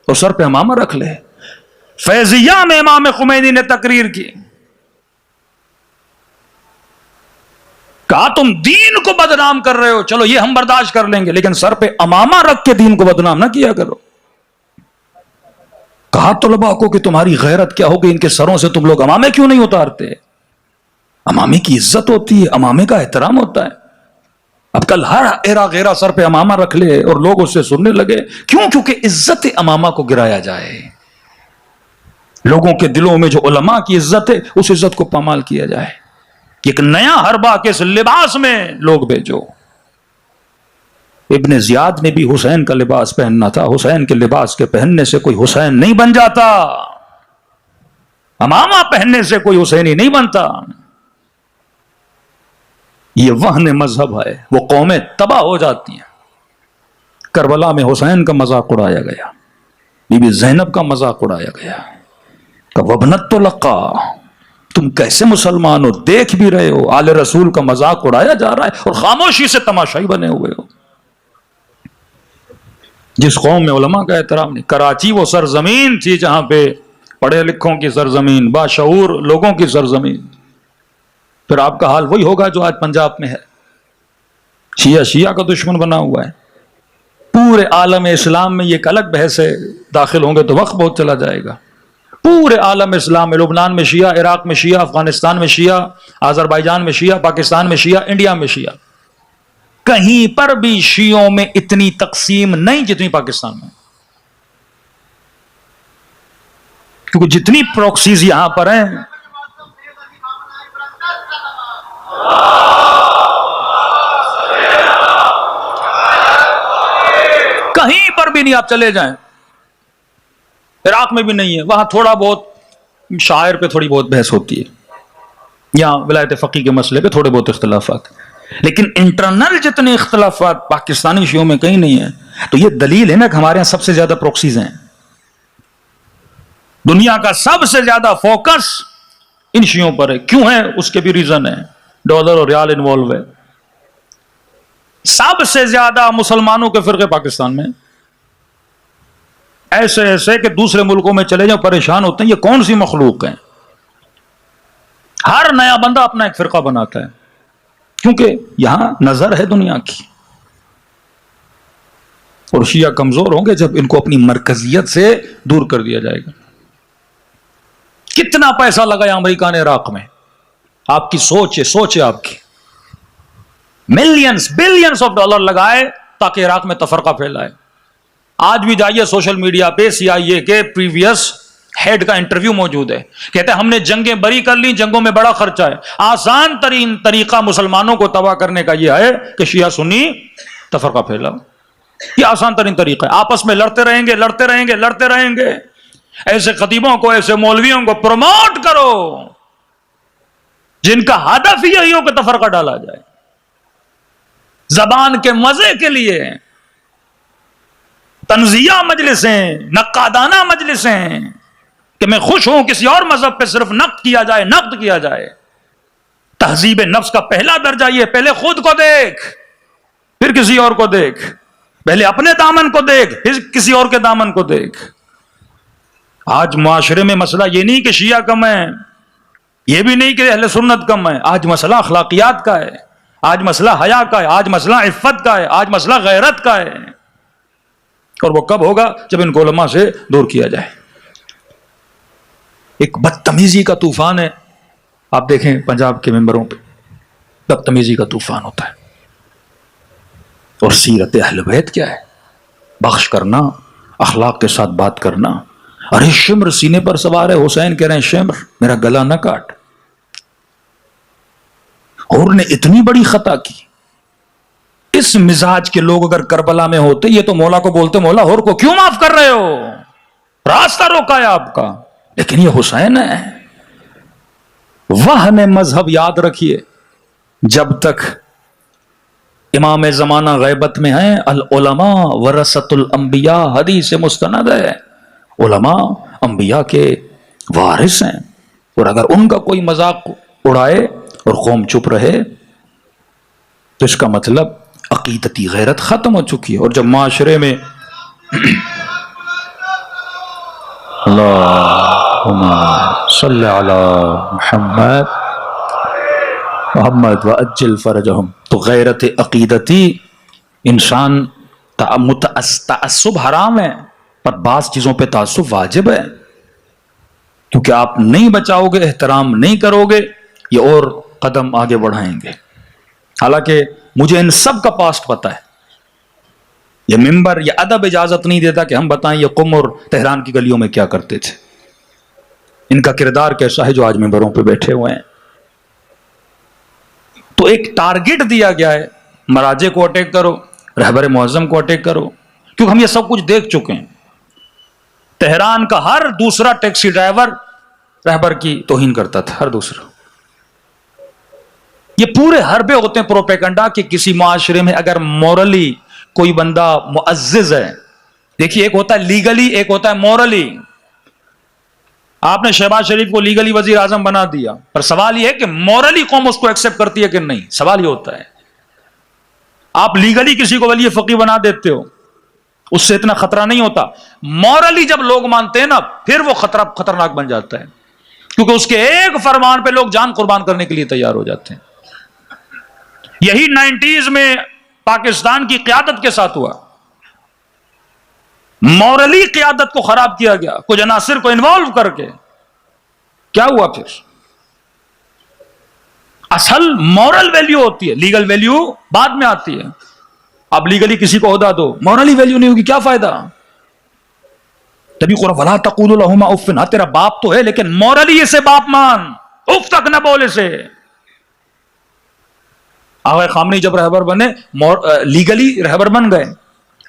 تو سر پہ امامہ رکھ لے۔ فیضیہ میں امام خمینی نے تقریر کی، کہا تم دین کو بدنام کر رہے ہو، چلو یہ ہم برداشت کر لیں گے، لیکن سر پہ امامہ رکھ کے دین کو بدنام نہ کیا کرو۔ کہا طلباء کو کہ تمہاری غیرت کیا ہوگی، ان کے سروں سے تم لوگ امامے کیوں نہیں اتارتے؟ امامے کی عزت ہوتی ہے، امامے کا احترام ہوتا ہے۔ اب کل ہر ایرا غیرہ سر پہ امامہ رکھ لے اور لوگ اس سے سننے لگے، کیوں؟ کیونکہ عزت امامہ کو گرایا جائے، لوگوں کے دلوں میں جو علماء کی عزت ہے اس عزت کو پامال کیا جائے۔ ایک نیا حربہ کے اس لباس میں لوگ بھیجو۔ ابن زیاد نے بھی حسین کا لباس پہننا تھا، حسین کے لباس کے پہننے سے کوئی حسین نہیں بن جاتا، امامہ پہننے سے کوئی حسینی نہیں بنتا۔ یہ وہن مذہب ہے، وہ قومیں تباہ ہو جاتی ہیں۔ کربلا میں حسین کا مذاق اڑایا گیا، بی بی زینب کا مذاق اڑایا گیا، کہ وابنت طلقا، تم کیسے مسلمان ہو، دیکھ بھی رہے ہو آل رسول کا مذاق اڑایا جا رہا ہے اور خاموشی سے تماشائی بنے ہوئے ہو۔ جس قوم میں علماء کا احترام نہیں۔ کراچی وہ سرزمین تھی جہاں پہ پڑھے لکھوں کی سرزمین، باشعور لوگوں کی سرزمین، پھر آپ کا حال وہی ہوگا جو آج پنجاب میں ہے۔ شیعہ کا دشمن بنا ہوا ہے۔ پورے عالم اسلام میں یہ ایک الگ بحث ہے، داخل ہوں گے تو وقت بہت چلا جائے گا۔ پورے عالم اسلام میں، لبنان میں شیعہ، عراق میں شیعہ، افغانستان میں شیعہ، آذربائیجان میں شیعہ، پاکستان میں شیعہ، انڈیا میں شیعہ، کہیں پر بھی شیعوں میں اتنی تقسیم نہیں جتنی پاکستان میں، کیونکہ جتنی پروکسیز یہاں پر ہیں، کہیں پر بھی نہیں، آپ چلے جائیں، عراق میں بھی نہیں ہے، وہاں تھوڑا بہت شاعر پہ تھوڑی بہت بحث ہوتی ہے، یہاں ولایت فقیہ کے مسئلے پہ تھوڑے بہت اختلافات، لیکن انٹرنل جتنے اختلافات پاکستانی شیعوں میں کہیں نہیں ہے. تو یہ دلیل ہے نا کہ ہمارے ہاں سب سے زیادہ پروکسیز ہیں، دنیا کا سب سے زیادہ فوکس ان شیعوں پر ہے. کیوں ہے؟ اس کے بھی ریزن ہے، ڈالر اور ریال انوالو ہے. سب سے زیادہ مسلمانوں کے فرقے پاکستان میں ایسے ایسے کہ دوسرے ملکوں میں چلے جاؤ پریشان ہوتے ہیں، یہ کون سی مخلوق ہیں. ہر نیا بندہ اپنا ایک فرقہ بناتا ہے، کیونکہ یہاں نظر ہے دنیا کی. اور شیعہ کمزور ہوں گے جب ان کو اپنی مرکزیت سے دور کر دیا جائے گا. کتنا پیسہ لگایا امریکہ نے عراق میں، آپ کی سوچ ہے آپ کی، ملینز بلینز آف ڈالر لگائے تاکہ عراق میں تفرقہ پھیلائے. آج بھی جائیے سوشل میڈیا پہ CIA کے پریویس ہیڈ کا انٹرویو موجود ہے، کہتے ہیں ہم نے جنگیں بری کر لی، جنگوں میں بڑا خرچہ ہے، آسان ترین طریقہ مسلمانوں کو تباہ کرنے کا یہ ہے کہ شیعہ سنی تفرقہ پھیلاؤ. یہ آسان ترین طریقہ ہے، آپس میں لڑتے رہیں گے لڑتے رہیں گے لڑتے رہیں گے. ایسے خطیبوں کو، ایسے مولویوں کو پروموٹ کرو جن کا ہدف یہی ہو کہ تفرقہ ڈالا جائے، زبان کے مزے کے لیے تنزیہ مجلسیں، نقادانہ مجلسیں، کہ میں خوش ہوں کسی اور مذہب پہ صرف نقد کیا جائے. تہذیب نفس کا پہلا درجہ یہ، پہلے خود کو دیکھ پھر کسی اور کو دیکھ، پہلے اپنے دامن کو دیکھ پھر کسی اور کے دامن کو دیکھ. آج معاشرے میں مسئلہ یہ نہیں کہ شیعہ کم ہے، یہ بھی نہیں کہ اہل سنت کم ہے، آج مسئلہ اخلاقیات کا ہے، آج مسئلہ حیا کا ہے، آج مسئلہ عفت کا ہے، آج مسئلہ غیرت کا ہے. اور وہ کب ہوگا؟ جب ان کو علماء سے دور کیا جائے. ایک بدتمیزی کا طوفان ہے، آپ دیکھیں پنجاب کے ممبروں پہ بدتمیزی کا طوفان ہوتا ہے. اور سیرت اہل بیت کیا ہے؟ بخش کرنا، اخلاق کے ساتھ بات کرنا. ارے شمر سینے پر سوار ہے، حسین کہہ رہے ہیں شمر میرا گلا نہ کاٹ. اور نے اتنی بڑی خطا کی. اس مزاج کے لوگ اگر کربلا میں ہوتے، یہ تو مولا کو بولتے مولا اور کو کیوں معاف کر رہے ہو، راستہ روکا ہے آپ کا. لیکن یہ حسین ہے. وہم مذہب یاد رکھیے، جب تک امام زمانہ غیبت میں ہیں، العلماء ورثۃ الانبیاء حدیث مستند ہے، علماء انبیاء کے وارث ہیں. اور اگر ان کا کوئی مذاق اڑائے اور قوم چپ رہے تو اس کا مطلب عقیدتی غیرت ختم ہو چکی ہے. اور جب معاشرے میں اللہم صلی علی محمد وعجل فرجہم، تو غیرت عقیدتی، انسان تعصب حرام ہے پر بعض چیزوں پہ تعصب واجب ہے، کیونکہ آپ نہیں بچاؤ گے، احترام نہیں کرو گے، یہ اور قدم آگے بڑھائیں گے. حالانکہ مجھے ان سب کا پاسٹ پتا ہے. یہ ممبر یہ ادب اجازت نہیں دیتا کہ ہم بتائیں یہ قم اور تہران کی گلیوں میں کیا کرتے تھے. ان کا کردار کیسا ہے جو آج ممبروں پہ بیٹھے ہوئے ہیں. تو ایک ٹارگٹ دیا گیا ہے، مراجع کو اٹیک کرو، رہبر معظم کو اٹیک کرو، کیونکہ ہم یہ سب کچھ دیکھ چکے ہیں. تہران کا ہر دوسرا ٹیکسی ڈرائیور رہبر کی توہین کرتا تھا، ہر دوسرا. یہ پورے حربے ہوتے ہیں پروپیگنڈا کہ کسی معاشرے میں اگر مورلی کوئی بندہ معزز ہے، دیکھیے ایک ہوتا ہے لیگلی، ایک ہوتا ہے مورلی. آپ نے شہباز شریف کو لیگلی وزیر اعظم بنا دیا، پر سوال یہ ہے کہ مورلی قوم اس کو ایکسپٹ کرتی ہے کہ نہیں. سوال یہ ہوتا ہے. آپ لیگلی کسی کو ولی فقیہ بنا دیتے ہو، اس سے اتنا خطرہ نہیں ہوتا. مورلی جب لوگ مانتے ہیں نا، پھر وہ خطرناک بن جاتا ہے، کیونکہ اس کے ایک فرمان پہ لوگ جان قربان کرنے کے لیے تیار ہو جاتے ہیں. یہی 90s میں پاکستان کی قیادت کے ساتھ ہوا. مورلی قیادت کو خراب کیا گیا کچھ عناصر کو انوالو کر کے. کیا ہوا پھر؟ اصل مورل ویلیو ہوتی ہے، لیگل ویلیو بعد میں آتی ہے. اب لیگلی کسی کو عہدہ دو، مورلی ویلیو نہیں ہوگی، کیا فائدہ؟ تبھی قرآن وَلَا تَقُولُوا لَهُمَا اُفٍّ، ہاں تیرا باپ تو ہے لیکن مورلی اسے باپ مان، اف تک نہ بولے سے. آغا خامنئی جب رہبر بنے لیگلی رہبر بن گئے.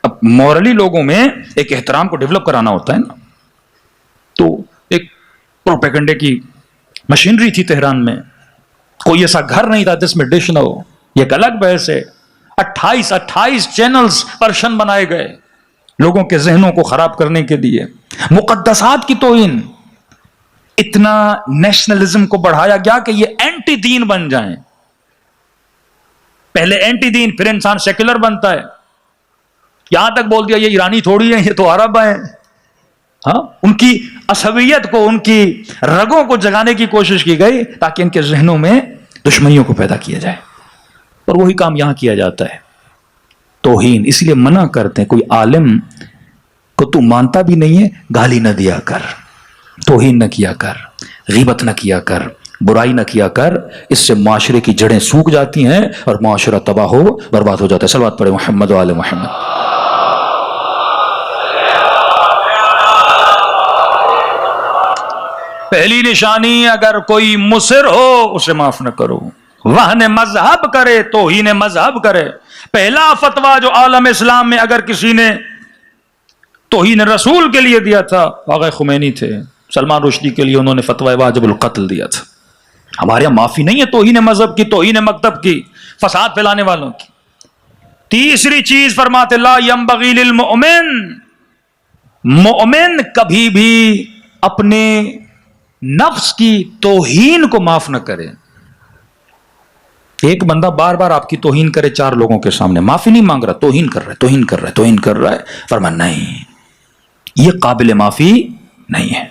اب مورلی لوگوں میں ایک احترام کو ڈیولپ کرانا ہوتا ہے نا. تو ایک پروپیگنڈے کی مشینری تھی تہران میں، کوئی ایسا گھر نہیں تھا جس میں ڈش نہ ہو. یہ ایک الگ بحث ہے. 28 چینلز پرشن بنائے گئے لوگوں کے ذہنوں کو خراب کرنے کے لیے. مقدسات کی توہین، اتنا نیشنلزم کو بڑھایا گیا کہ یہ اینٹی دین بن جائیں. پہلے اینٹی دین، پھر انسان سیکولر بنتا ہے. یہاں تک بول دیا یہ ایرانی تھوڑی ہیں، یہ تو عرب ہیں. ہاں، ان کی عصبیت کو، ان کی رگوں کو جگانے کی کوشش کی گئی تاکہ ان کے ذہنوں میں دشمنیوں کو پیدا کیا جائے. اور وہی کام یہاں کیا جاتا ہے، توہین. اس لیے منع کرتے ہیں، کوئی عالم کو تو مانتا بھی نہیں ہے گالی نہ دیا کر، توہین نہ کیا کر، غیبت نہ کیا کر، برائی نہ کیا کر. اس سے معاشرے کی جڑیں سوکھ جاتی ہیں اور معاشرہ تباہ ہو برباد ہو جاتا ہے. صلوات پڑھے محمد و آل محمد. پہلی نشانی، اگر کوئی مصر ہو اسے معاف نہ کرو. وہن مذہب کرے، توہین مذہب کرے. پہلا فتویٰ جو عالم اسلام میں اگر کسی نے توہین رسول کے لیے دیا تھا، آقا خمینی تھے. سلمان رشدی کے لیے انہوں نے فتویٰ واجب القتل دیا تھا. ہمارے یہاں معافی نہیں ہے توہین مذہب کی، توہین مکتب کی، فساد پھیلانے والوں کی. تیسری چیز فرماتے لا ینبغی للمؤمن، مومن کبھی بھی اپنے نفس کی توہین کو معاف نہ کرے. ایک بندہ بار بار آپ کی توہین کرے 4 لوگوں کے سامنے، معافی نہیں مانگ رہا، توہین کر رہا ہے، توہین کر رہا ہے، توہین کر رہا ہے. فرمایا نہیں، یہ قابل معافی نہیں ہے.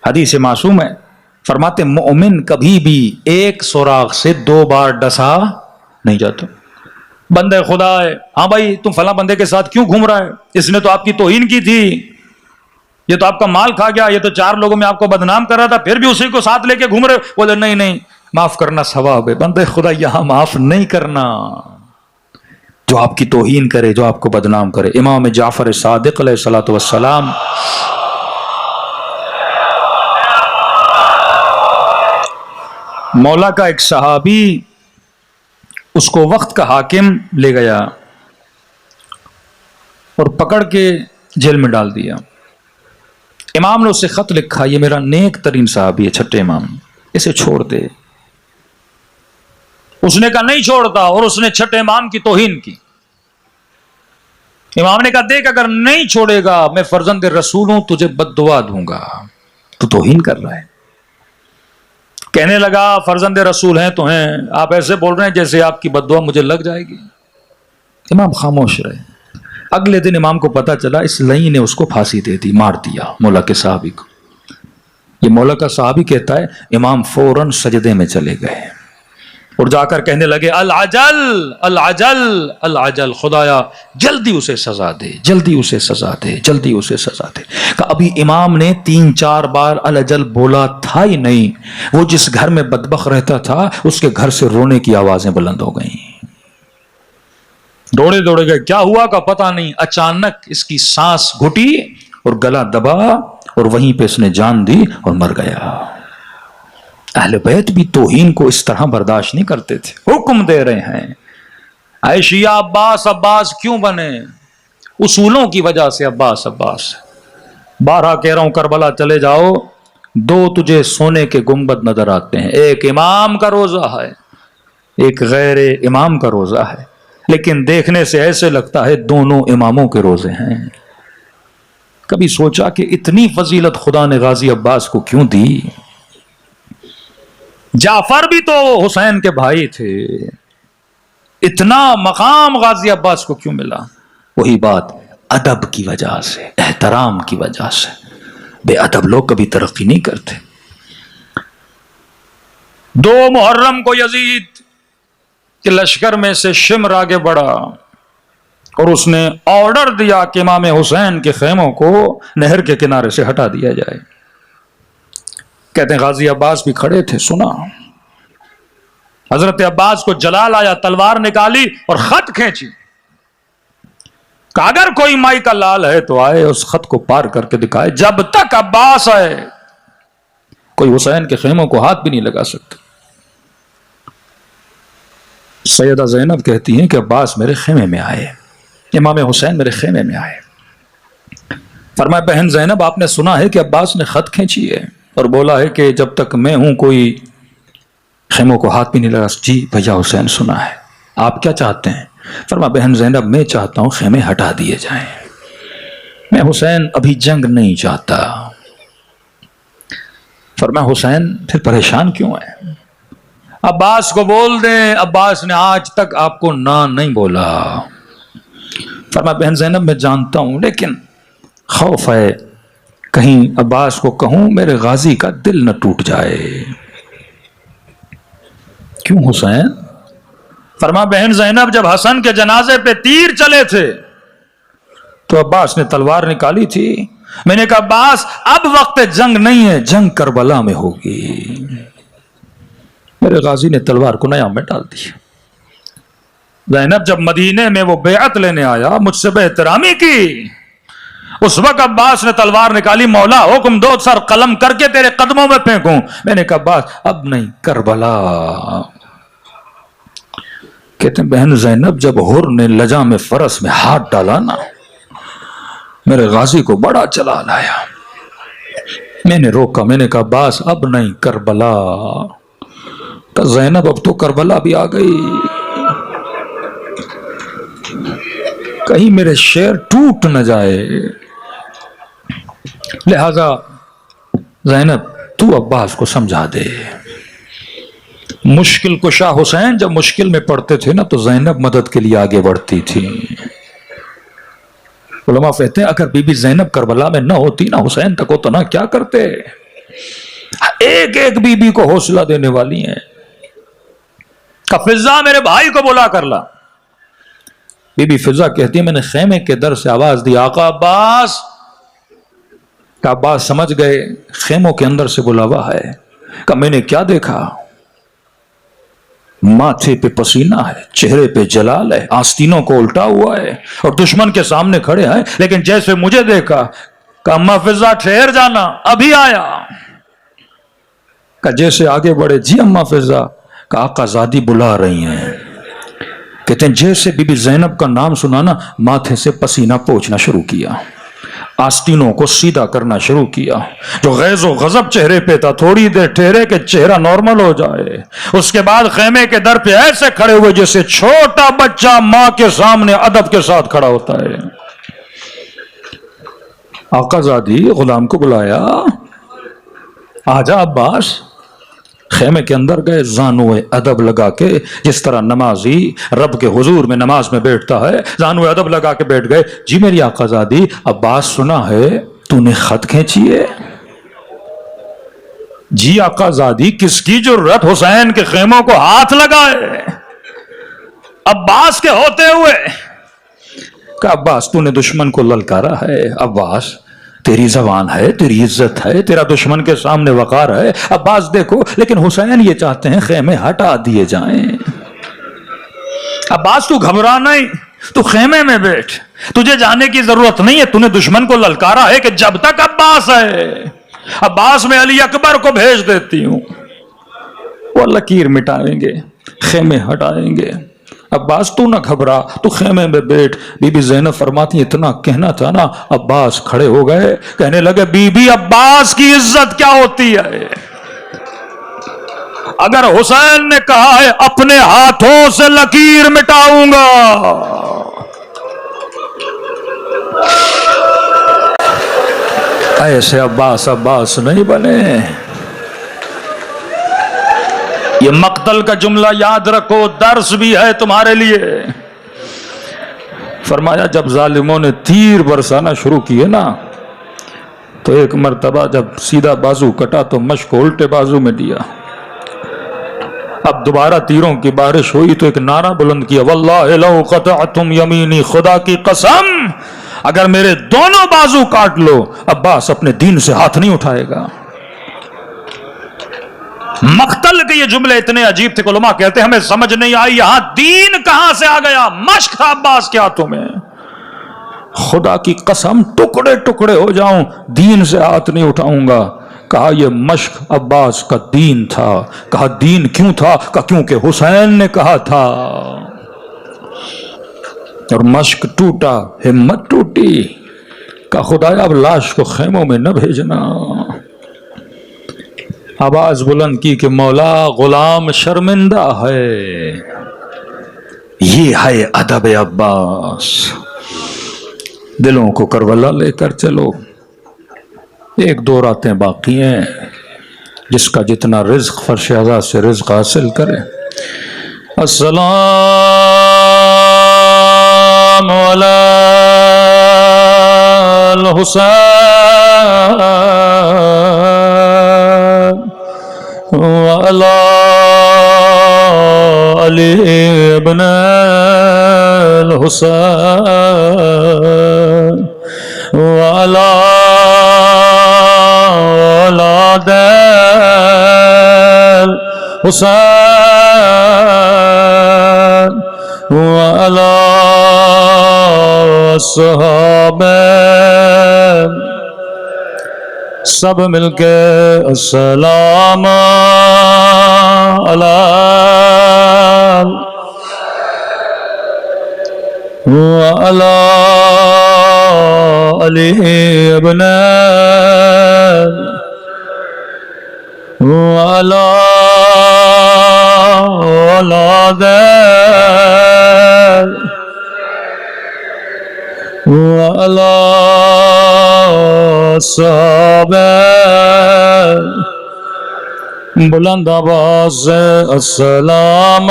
حدیث معصوم ہے. فرماتے مومن کبھی بھی ایک سوراخ سے 2 بار ڈسا نہیں جاتا. بندے خدا ہے، ہاں بھائی تم فلاں بندے کے ساتھ کیوں گھوم رہا ہے؟ اس نے تو آپ کی توہین کی تھی، یہ تو آپ کا مال کھا گیا، یہ تو 4 لوگوں میں آپ کو بدنام کر رہا تھا، پھر بھی اسی کو ساتھ لے کے گھوم رہے. بولے نہیں نہیں، معاف کرنا ثواب ہے. بندے خدا یہاں معاف نہیں کرنا. جو آپ کی توہین کرے، جو آپ کو بدنام کرے. امام جعفر صادق علیہ الصلوۃ والسلام مولا کا ایک صحابی اس کو وقت کا حاکم لے گیا اور پکڑ کے جیل میں ڈال دیا. امام نے اس سے خط لکھا، یہ میرا نیک ترین صحابی ہے، چھٹے امام، اسے چھوڑ دے. اس نے کہا نہیں چھوڑتا، اور اس نے چھٹے امام کی توہین کی. امام نے کہا دیکھ اگر نہیں چھوڑے گا میں فرزند رسول ہوں، تجھے بد دعا دوں گا، تو توہین کر رہا ہے. کہنے لگا فرزند رسول ہیں تو ہیں، آپ ایسے بول رہے ہیں جیسے آپ کی بد دعا مجھے لگ جائے گی. امام خاموش رہے. اگلے دن امام کو پتا چلا اس لئی نے اس کو پھانسی دے دی، مار دیا مولا کے صحابی کو. یہ مولا کا صحابی کہتا ہے امام فوراً سجدے میں چلے گئے اور جا کر کہنے لگے العجل العجل العجل، خدایا جلدی اسے سزا دے، جلدی اسے سزا دے، جلدی اسے سزا دے. کہ ابھی امام نے 3-4 بار العجل بولا تھا ہی نہیں، وہ جس گھر میں بدبخت رہتا تھا اس کے گھر سے رونے کی آوازیں بلند ہو گئیں. دوڑے دوڑے گئے، کیا ہوا کا پتہ نہیں. اچانک اس کی سانس گھٹی اور گلا دبا اور وہیں پہ اس نے جان دی اور مر گیا. اہل بیت بھی توہین کو اس طرح برداشت نہیں کرتے تھے. حکم دے رہے ہیں اے شیعہ عباس عباس کیوں بنے؟ اصولوں کی وجہ سے عباس عباس. 12 کہہ رہا ہوں کربلا چلے جاؤ، 2 تجھے سونے کے گنبد نظر آتے ہیں، ایک امام کا روزہ ہے، ایک غیر امام کا روزہ ہے، لیکن دیکھنے سے ایسے لگتا ہے دونوں اماموں کے روزے ہیں. کبھی سوچا کہ اتنی فضیلت خدا نے غازی عباس کو کیوں دی؟ جعفر بھی تو حسین کے بھائی تھے، اتنا مقام غازی عباس کو کیوں ملا؟ وہی بات، ادب کی وجہ سے، احترام کی وجہ سے. بے ادب لوگ کبھی ترقی نہیں کرتے. 2 محرم کو یزید کے لشکر میں سے شمر آگے بڑھا اور اس نے آرڈر دیا کہ امام حسین کے خیموں کو نہر کے کنارے سے ہٹا دیا جائے۔ کہتے ہیں غازی عباس بھی کھڑے تھے، سنا۔ حضرت عباس کو جلال آیا، تلوار نکالی اور خط کھینچی کہ اگر کوئی مائی کا لال ہے تو آئے، اس خط کو پار کر کے دکھائے۔ جب تک عباس آئے کوئی حسین کے خیموں کو ہاتھ بھی نہیں لگا سکتا۔ سیدہ زینب کہتی ہیں کہ عباس میرے خیمے میں آئے، امام حسین میرے خیمے میں آئے۔ فرمایا بہن زینب، آپ نے سنا ہے کہ عباس نے خط کھینچی ہے اور بولا ہے کہ جب تک میں ہوں کوئی خیموں کو ہاتھ بھی نہیں لگا۔ جی بھیا حسین سنا ہے، آپ کیا چاہتے ہیں؟ فرمایا بہن زینب، میں چاہتا ہوں خیمے ہٹا دیے جائیں، میں حسین ابھی جنگ نہیں چاہتا۔ فرمایا حسین پھر پریشان کیوں ہے؟ عباس کو بول دیں، عباس نے آج تک آپ کو نہ نہیں بولا۔ فرمایا بہن زینب میں جانتا ہوں، لیکن خوف ہے کہیں عباس کو کہوں میرے غازی کا دل نہ ٹوٹ جائے۔ کیوں حسین؟ فرمایا بہن زینب، جب حسن کے جنازے پہ تیر چلے تھے تو عباس نے تلوار نکالی تھی، میں نے کہا عباس اب وقت جنگ نہیں ہے، جنگ کربلا میں ہوگی۔ میرے غازی نے تلوار کو نیام میں ڈال دی۔ زینب جب مدینے میں وہ بیعت لینے آیا، مجھ سے بے احترامی کی، اس وقت عباس نے تلوار نکالی، مولا حکم دو سر قلم کر کے تیرے قدموں میں پھینکوں۔ میں نے کہا عباس اب نہیں، کربلا۔ کہتے ہیں بہن زینب جب حر نے لجا میں فرس میں ہاتھ ڈالا نا، میرے غازی کو بڑا جلال آیا۔ میں نے روکا، میں نے کہا عباس اب نہیں، کربلا۔ کہ زینب اب تو کربلا بھی آ گئی، کہیں میرے شعر ٹوٹ نہ جائے، لہذا زینب تو عباس کو سمجھا دے۔ مشکل کشا حسین جب مشکل میں پڑتے تھے نا تو زینب مدد کے لیے آگے بڑھتی تھی۔ علماء کہتے ہیں اگر بی بی زینب کربلا میں نہ ہوتی نا، حسین تک ہوتا نا، کیا کرتے؟ ایک ایک بی بی کو حوصلہ دینے والی ہیں کہ فضا میرے بھائی کو بلا کر لا۔ بی بی فضا کہتی ہے میں نے خیمے کے در سے آواز دی، آقا عباس۔ کہ عباس سمجھ گئے خیموں کے اندر سے بلاوا ہے۔ کہ میں نے کیا دیکھا؟ ماتھے پہ پسینہ ہے، چہرے پہ جلال ہے، آستینوں کو الٹا ہوا ہے اور دشمن کے سامنے کھڑے ہیں، لیکن جیسے مجھے دیکھا کہ اماں فضا ٹھہر جانا ابھی آیا۔ کہ جیسے آگے بڑھے، جی اماں فضا، کہ آقا زادی بلا رہی ہیں۔ کہتے ہیں جیسے بی بی زینب کا نام سنانا، ماتھے سے پسینہ پوچھنا شروع کیا، آستینوں کو سیدھا کرنا شروع کیا۔ جو غیظ و غضب چہرے پہ تھا تھوڑی دیر ٹھہرے کہ چہرہ نارمل ہو جائے، اس کے بعد خیمے کے در پہ ایسے کھڑے ہوئے جیسے چھوٹا بچہ ماں کے سامنے ادب کے ساتھ کھڑا ہوتا ہے۔ آقا زادی غلام کو بلایا، آجا عباس۔ خیمے کے اندر گئے، زانوئے ادب لگا کے، جس طرح نمازی رب کے حضور میں نماز میں بیٹھتا ہے، زانوئے ادب لگا کے بیٹھ گئے۔ جی میری آقا زادی، عباس سنا ہے تو نے خط کھینچی ہے؟ جی آقا زادی، کس کی جرت حسین کے خیموں کو ہاتھ لگائے عباس کے ہوتے ہوئے؟ کہ عباس تو نے دشمن کو للکارا ہے، عباس تیری زبان ہے، تیری عزت ہے، تیرا دشمن کے سامنے وقار ہے، عباس دیکھو، لیکن حسین یہ چاہتے ہیں خیمے ہٹا دیے جائیں۔ عباس تو گھبرا نہیں، تو خیمے میں بیٹھ، تجھے جانے کی ضرورت نہیں ہے، تو نے دشمن کو للکارا ہے کہ جب تک عباس ہے، عباس میں علی اکبر کو بھیج دیتی ہوں، وہ لکیر مٹائیں گے، خیمے ہٹائیں گے۔ عباس تو نہ گھبرا، تو خیمے میں بیٹھ۔ بی بی زینب فرماتی اتنا کہنا تھا نا، عباس کھڑے ہو گئے، کہنے لگے بی بی عباس کی عزت کیا ہوتی ہے؟ اگر حسین نے کہا ہے اپنے ہاتھوں سے لکیر مٹاؤں گا، ایسے عباس عباس نہیں بنے۔ یہ مقتل کا جملہ یاد رکھو، درس بھی ہے تمہارے لیے۔ فرمایا جب ظالموں نے تیر برسانا شروع کیے نا، تو ایک مرتبہ جب سیدھا بازو کٹا تو مشق الٹے بازو میں دیا، اب دوبارہ تیروں کی بارش ہوئی تو ایک نعرہ بلند کیا، واللہ لو قطعتم یمینی، خدا کی قسم اگر میرے دونوں بازو کاٹ لو عباس اپنے دین سے ہاتھ نہیں اٹھائے گا۔ مقتل کے یہ جملے اتنے عجیب تھے کہ علماء کہتے ہیں ہمیں سمجھ نہیں آئی یہاں دین کہاں سے آ گیا، مشق تھا عباس کے ہاتھوں میں۔ خدا کی قسم ٹکڑے ٹکڑے ہو جاؤں دین سے ہاتھ نہیں اٹھاؤں گا۔ کہا یہ مشق عباس کا دین تھا۔ کہا دین کیوں تھا؟ کہا کیونکہ حسین نے کہا تھا، اور مشق ٹوٹا، ہمت ٹوٹی۔ کہا خدایا اب لاش کو خیموں میں نہ بھیجنا۔ آواز بلند کی کہ مولا غلام شرمندہ ہے، یہ ہے ادب عباس۔ دلوں کو کربلا لے کر چلو، ایک دو راتیں باقی ہیں، جس کا جتنا رزق فرش عزا سے رزق حاصل کرے۔ السلام علی الحسین وعلی علی ابن الحسین وعلی اولاد الحسین وعلی صحابہ، سب مل کے السلام علی وعلی علی ابن وعلی اولاد وعلی صحابہ، بلند آواز سے السلام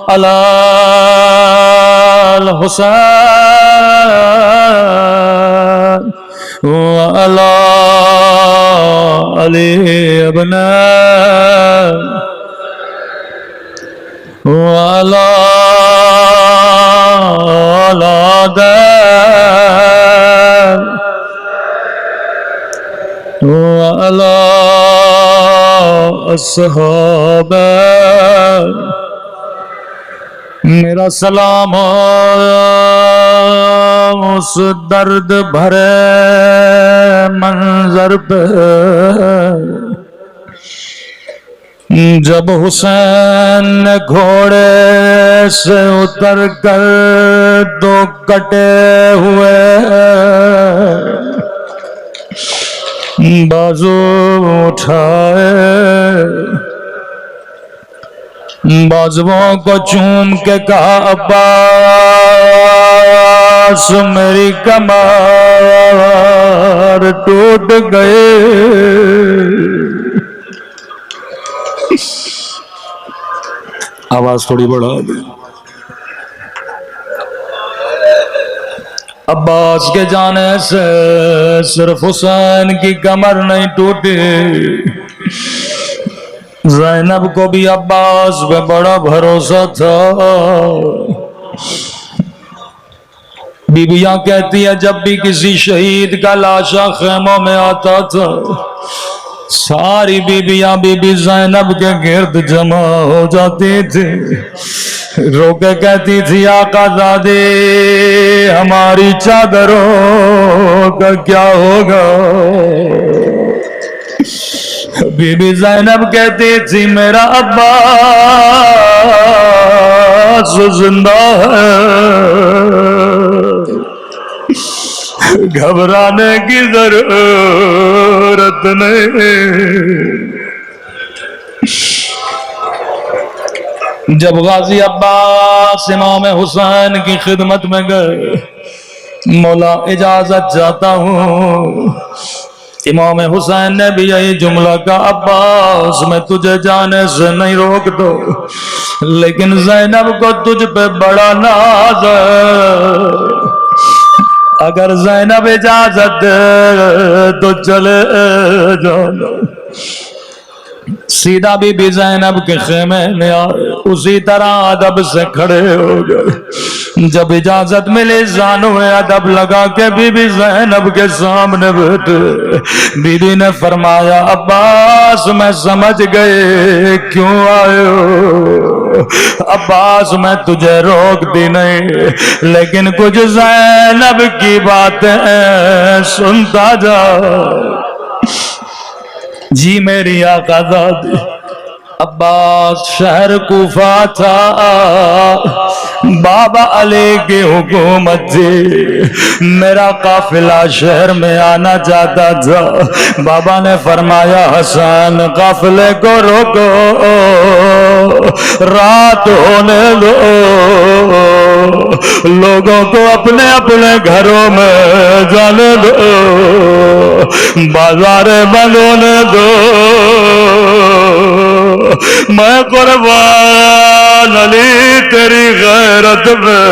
علی الحسین وعلی علی ابن وعلی اولاد وعلی الصحابہ۔ میرا سلام اس درد بھرے منظر پہ جب حسین نے گھوڑے سے اتر کر دو کٹے ہوئے بازو اٹھائے، بازوؤں کو چوم کے کہا عباس میری کمر ٹوٹ گئے۔ آواز تھوڑی بڑھا دے۔ عباس کے جانے سے صرف حسین کی کمر نہیں ٹوٹی، زینب کو بھی عباس پہ بڑا بھروسہ تھا۔ بیویاں کہتی ہے جب بھی کسی شہید کا لاشا خیموں میں آتا تھا ساری بیویاں بی بی زینب کے گرد جمع ہو جاتی تھی، رو کے کہتی تھی آقا زادے ہماری چادروں کا کیا ہوگا؟ بی بی زینب کہتی تھی میرا عباس زندہ ہے، گھبرانے کی ضرورت نہیں۔ جب غازی عباس امام حسین کی خدمت میں گئے، مولا اجازت چاہتا ہوں۔ امام حسین نے بھی یہی جملہ کہا عباس میں تجھے جانے سے نہیں روک دو، لیکن زینب کو تجھ پہ بڑا ناز ہے، اگر زینب اجازت دے تو چلے جانا۔ سیدھا بی بی زینب کے خیمے میں آئے، اسی طرح ادب سے کھڑے ہو گئے۔ جب اجازت ملی زانو ادب لگا کے بی بی زینب کے سامنے بیٹھے، بی بی نے فرمایا عباس میں سمجھ گئے کیوں آئے ہو، عباس میں تجھے روک دی نہیں، لیکن کچھ زینب کی باتیں سنتا جا۔ جی میری آقا زادی، عباس شہر کوفہ تھا، بابا علی کی حکومت تھی، میرا قافلہ شہر میں آنا چاہتا تھا۔ بابا نے فرمایا حسن قافلے کو روکو، رات ہونے دو، لوگوں کو اپنے اپنے گھروں میں جانے دو، بازاریں بند ہونے دو، میں قربان علی تیری غیرت میں۔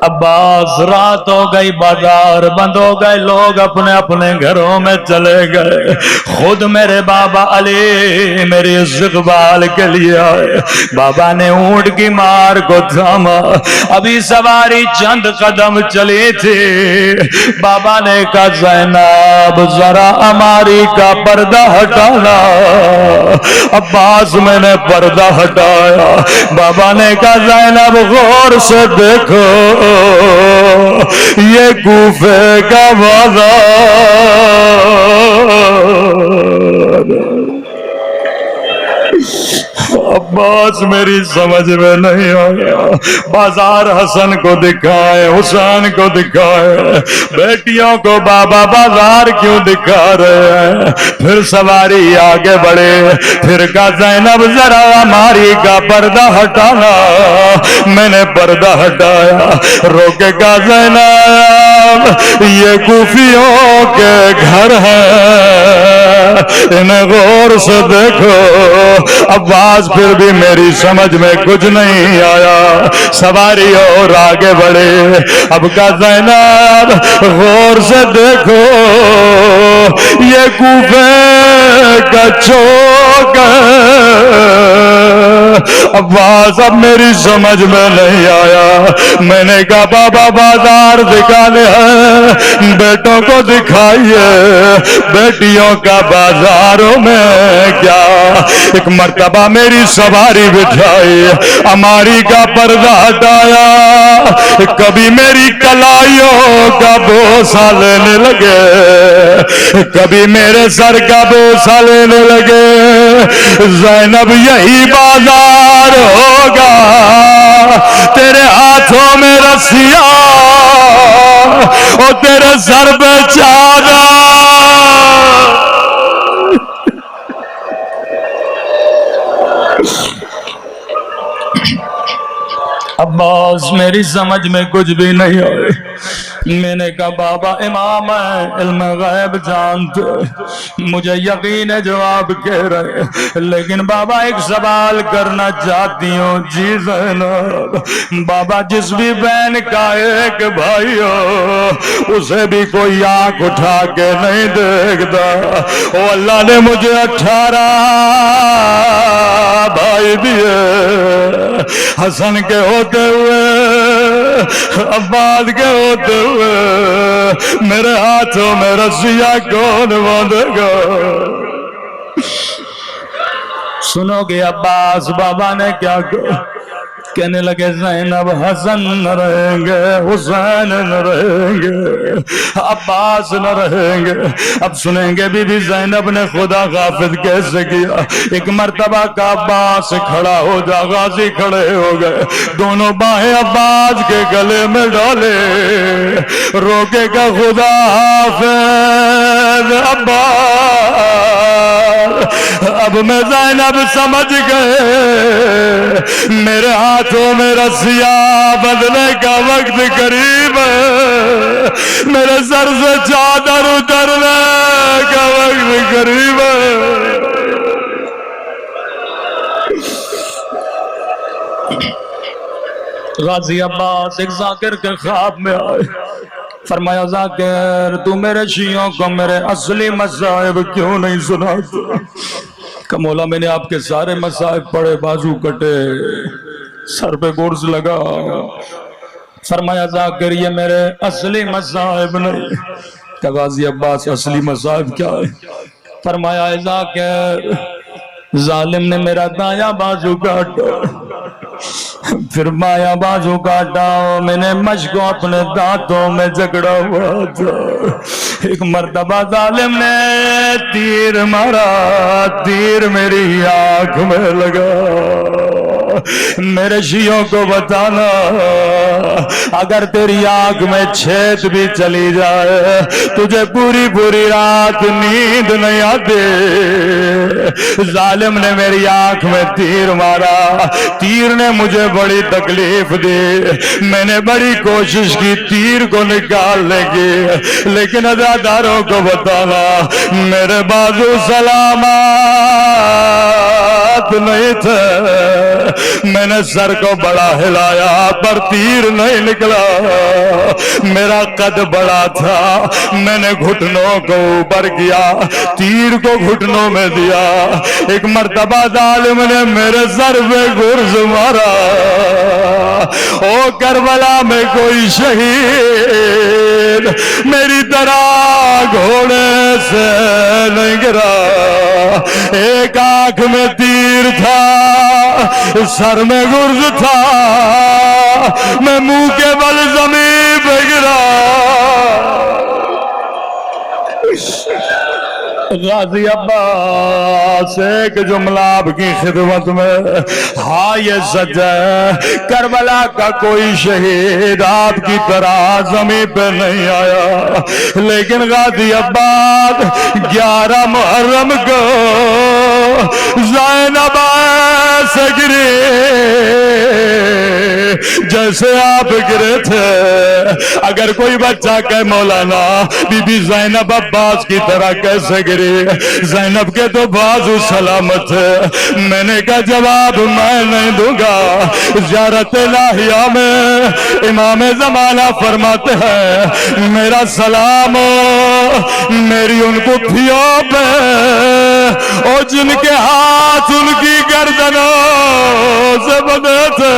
عباس رات ہو گئی، بازار بند ہو گئے، لوگ اپنے اپنے گھروں میں چلے گئے، خود میرے بابا علی میری استقبال کے لیے آئے۔ بابا نے اونٹ کی مار کو تھاما، ابھی سواری چند قدم چلی تھی، بابا نے کہا زینب ذرا ہماری کا پردہ ہٹانا۔ عباس میں نے پردہ ہٹایا، بابا نے کہا زینب غور سے دیکھو، یہ کوفے کا بازار، عباس میری سمجھ میں نہیں آیا۔ بازار حسن کو دکھائے، حسین کو دکھائے، بیٹیوں کو بابا بازار کیوں دکھا رہے ہیں؟ پھر سواری آگے بڑھے، پھر کہا زینب ذرا ہماری کا پردہ ہٹانا۔ میں نے پردہ ہٹایا، روکے کہا زینب یہ کوفیوں کے گھر ہیں، انہیں غور سے دیکھو۔ عباس پھر بھی میری سمجھ میں کچھ نہیں آیا، سواری اور آگے بڑھے، اب کا زینب غور سے دیکھو، یہ کوفے کا چوک ہے۔ عباس اب میری سمجھ میں نہیں آیا، میں نے کہا بابا بازار دکھانے ہیں، بیٹوں کو دکھائیے، بیٹیوں کا بازاروں میں کیا۔ ایک مرتبہ میری سواری بٹھائی، ہماری کا پردہ ہٹایا، کبھی میری کلائیوں کا بوسہ لینے لگے، کبھی میرے سر کا بوسہ لینے لگے۔ زینب یہی بازار ہوگا، تیرے ہاتھوں میں رسیاں اور تیرے سر پہ چادر۔ عباس میری سمجھ میں کچھ بھی نہیں آئے۔ میں نے کہا بابا امام ہے، علم غیب جانتے، مجھے یقین ہے جواب کہہ رہے، لیکن بابا ایک سوال کرنا چاہتی ہوں۔ جی زینب، بابا جس بھی بہن کا ایک بھائی ہو، اسے بھی کوئی آنکھ اٹھا کے نہیں دیکھتا، او اللہ نے مجھے 18 بھائی دیے، حسن کے ہوتے ہوئے، عباس کے ہوتے ہوئے، میرے ہاتھوں میں رسیاں کون باندھے گا؟ سنو گے عباس بابا نے کیا کہا؟ کہنے لگے زینب حسن نہ رہیں گے، حسین نہ رہیں گے، عباس نہ رہیں گے۔ اب سنیں گے بی بی زینب نے خدا غافل کیسے کیا۔ ایک مرتبہ کا عباس کھڑا ہو جا، غازی کھڑے ہو گئے، دونوں باہیں عباس کے گلے میں ڈالے، روکے کا خدا حافظ عباس۔ اب میں زینب سمجھ گئے، میرے ہاتھوں میں رسیاں بدلنے کا وقت قریب ہے، میرے سر سے چادر اترنے کا وقت قریب ہے۔ غازی عباس ایک ذاکر کے خواب میں آئے، فرمایا ذاکر تو میرے شیعوں کو میرے اصلی مصائب کیوں نہیں سناتا؟ کہ مولا میں نے آپ کے سارے مصائب پڑھے، بازو کٹے، سر پہ گرز لگا۔ فرمایا ذاکر یہ میرے اصلی مصائب نہیں۔ کہ غازی عباس اصلی مصائب کیا ہے؟ فرمایا ذاکر ظالم نے میرا دایاں بازو کاٹا، پھر بایاں بازو کاٹا، میں نے مشق کو اپنے دانتوں میں جکڑا ہوا تھا۔ ایک مرتبہ ظالم نے تیر مارا، تیر میری آنکھ میں لگا۔ میرے شیعوں کو بتانا اگر تیری آنکھ میں چھید بھی چلی جائے تجھے پوری پوری رات نیند نہیں آتی۔ ظالم نے میری آنکھ میں تیر مارا، تیر نے مجھے بڑی تکلیف دی، میں نے بڑی کوشش کی تیر کو نکالنے کی، لیکن عزاداروں کو بتانا میرے بازو سلامت نہیں تھے۔ میں نے سر کو بڑا ہلایا پر تیر نہیں نکلا۔ میرا قد بڑا تھا، میں نے گھٹنوں کو اوپر کیا، تیر کو گھٹنوں میں دیا۔ ایک مرتبہ ظالم نے میرے سر پہ گرز مارا۔ او کربلا میں کوئی شہید میری طرح گھوڑے سے نہیں گرا۔ ایک آنکھ میں تیر تھا، سر میں گرز تھا، میں منہ کے بل زمین پہ گرا۔ غازی عباس ایک جملہ آپ کی خدمت میں، ہاں یہ سچ ہے کربلا کا کوئی شہید آپ کی طرح زمین پہ نہیں آیا، لیکن غازی عباس 11 محرم کو زینب سے گرے جیسے آپ گرے تھے۔ اگر کوئی بچہ کہے مولانا بی بی زینب عباس کی طرح کیسے گرے، زینب کے تو بازو سلامت ہے۔ میں نے کہا جواب میں نہیں دوں گا۔ زیارت الہیہ میں امام زمانہ فرماتے ہیں میرا سلام میری ان پتھیوں پہ اور جن کے ہاتھ ان کی گردنوں سے بندھے تھے،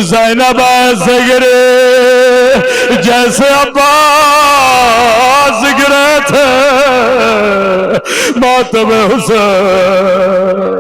زینب ایسے گرے جیسے عباس گرے تھے ماتم حسین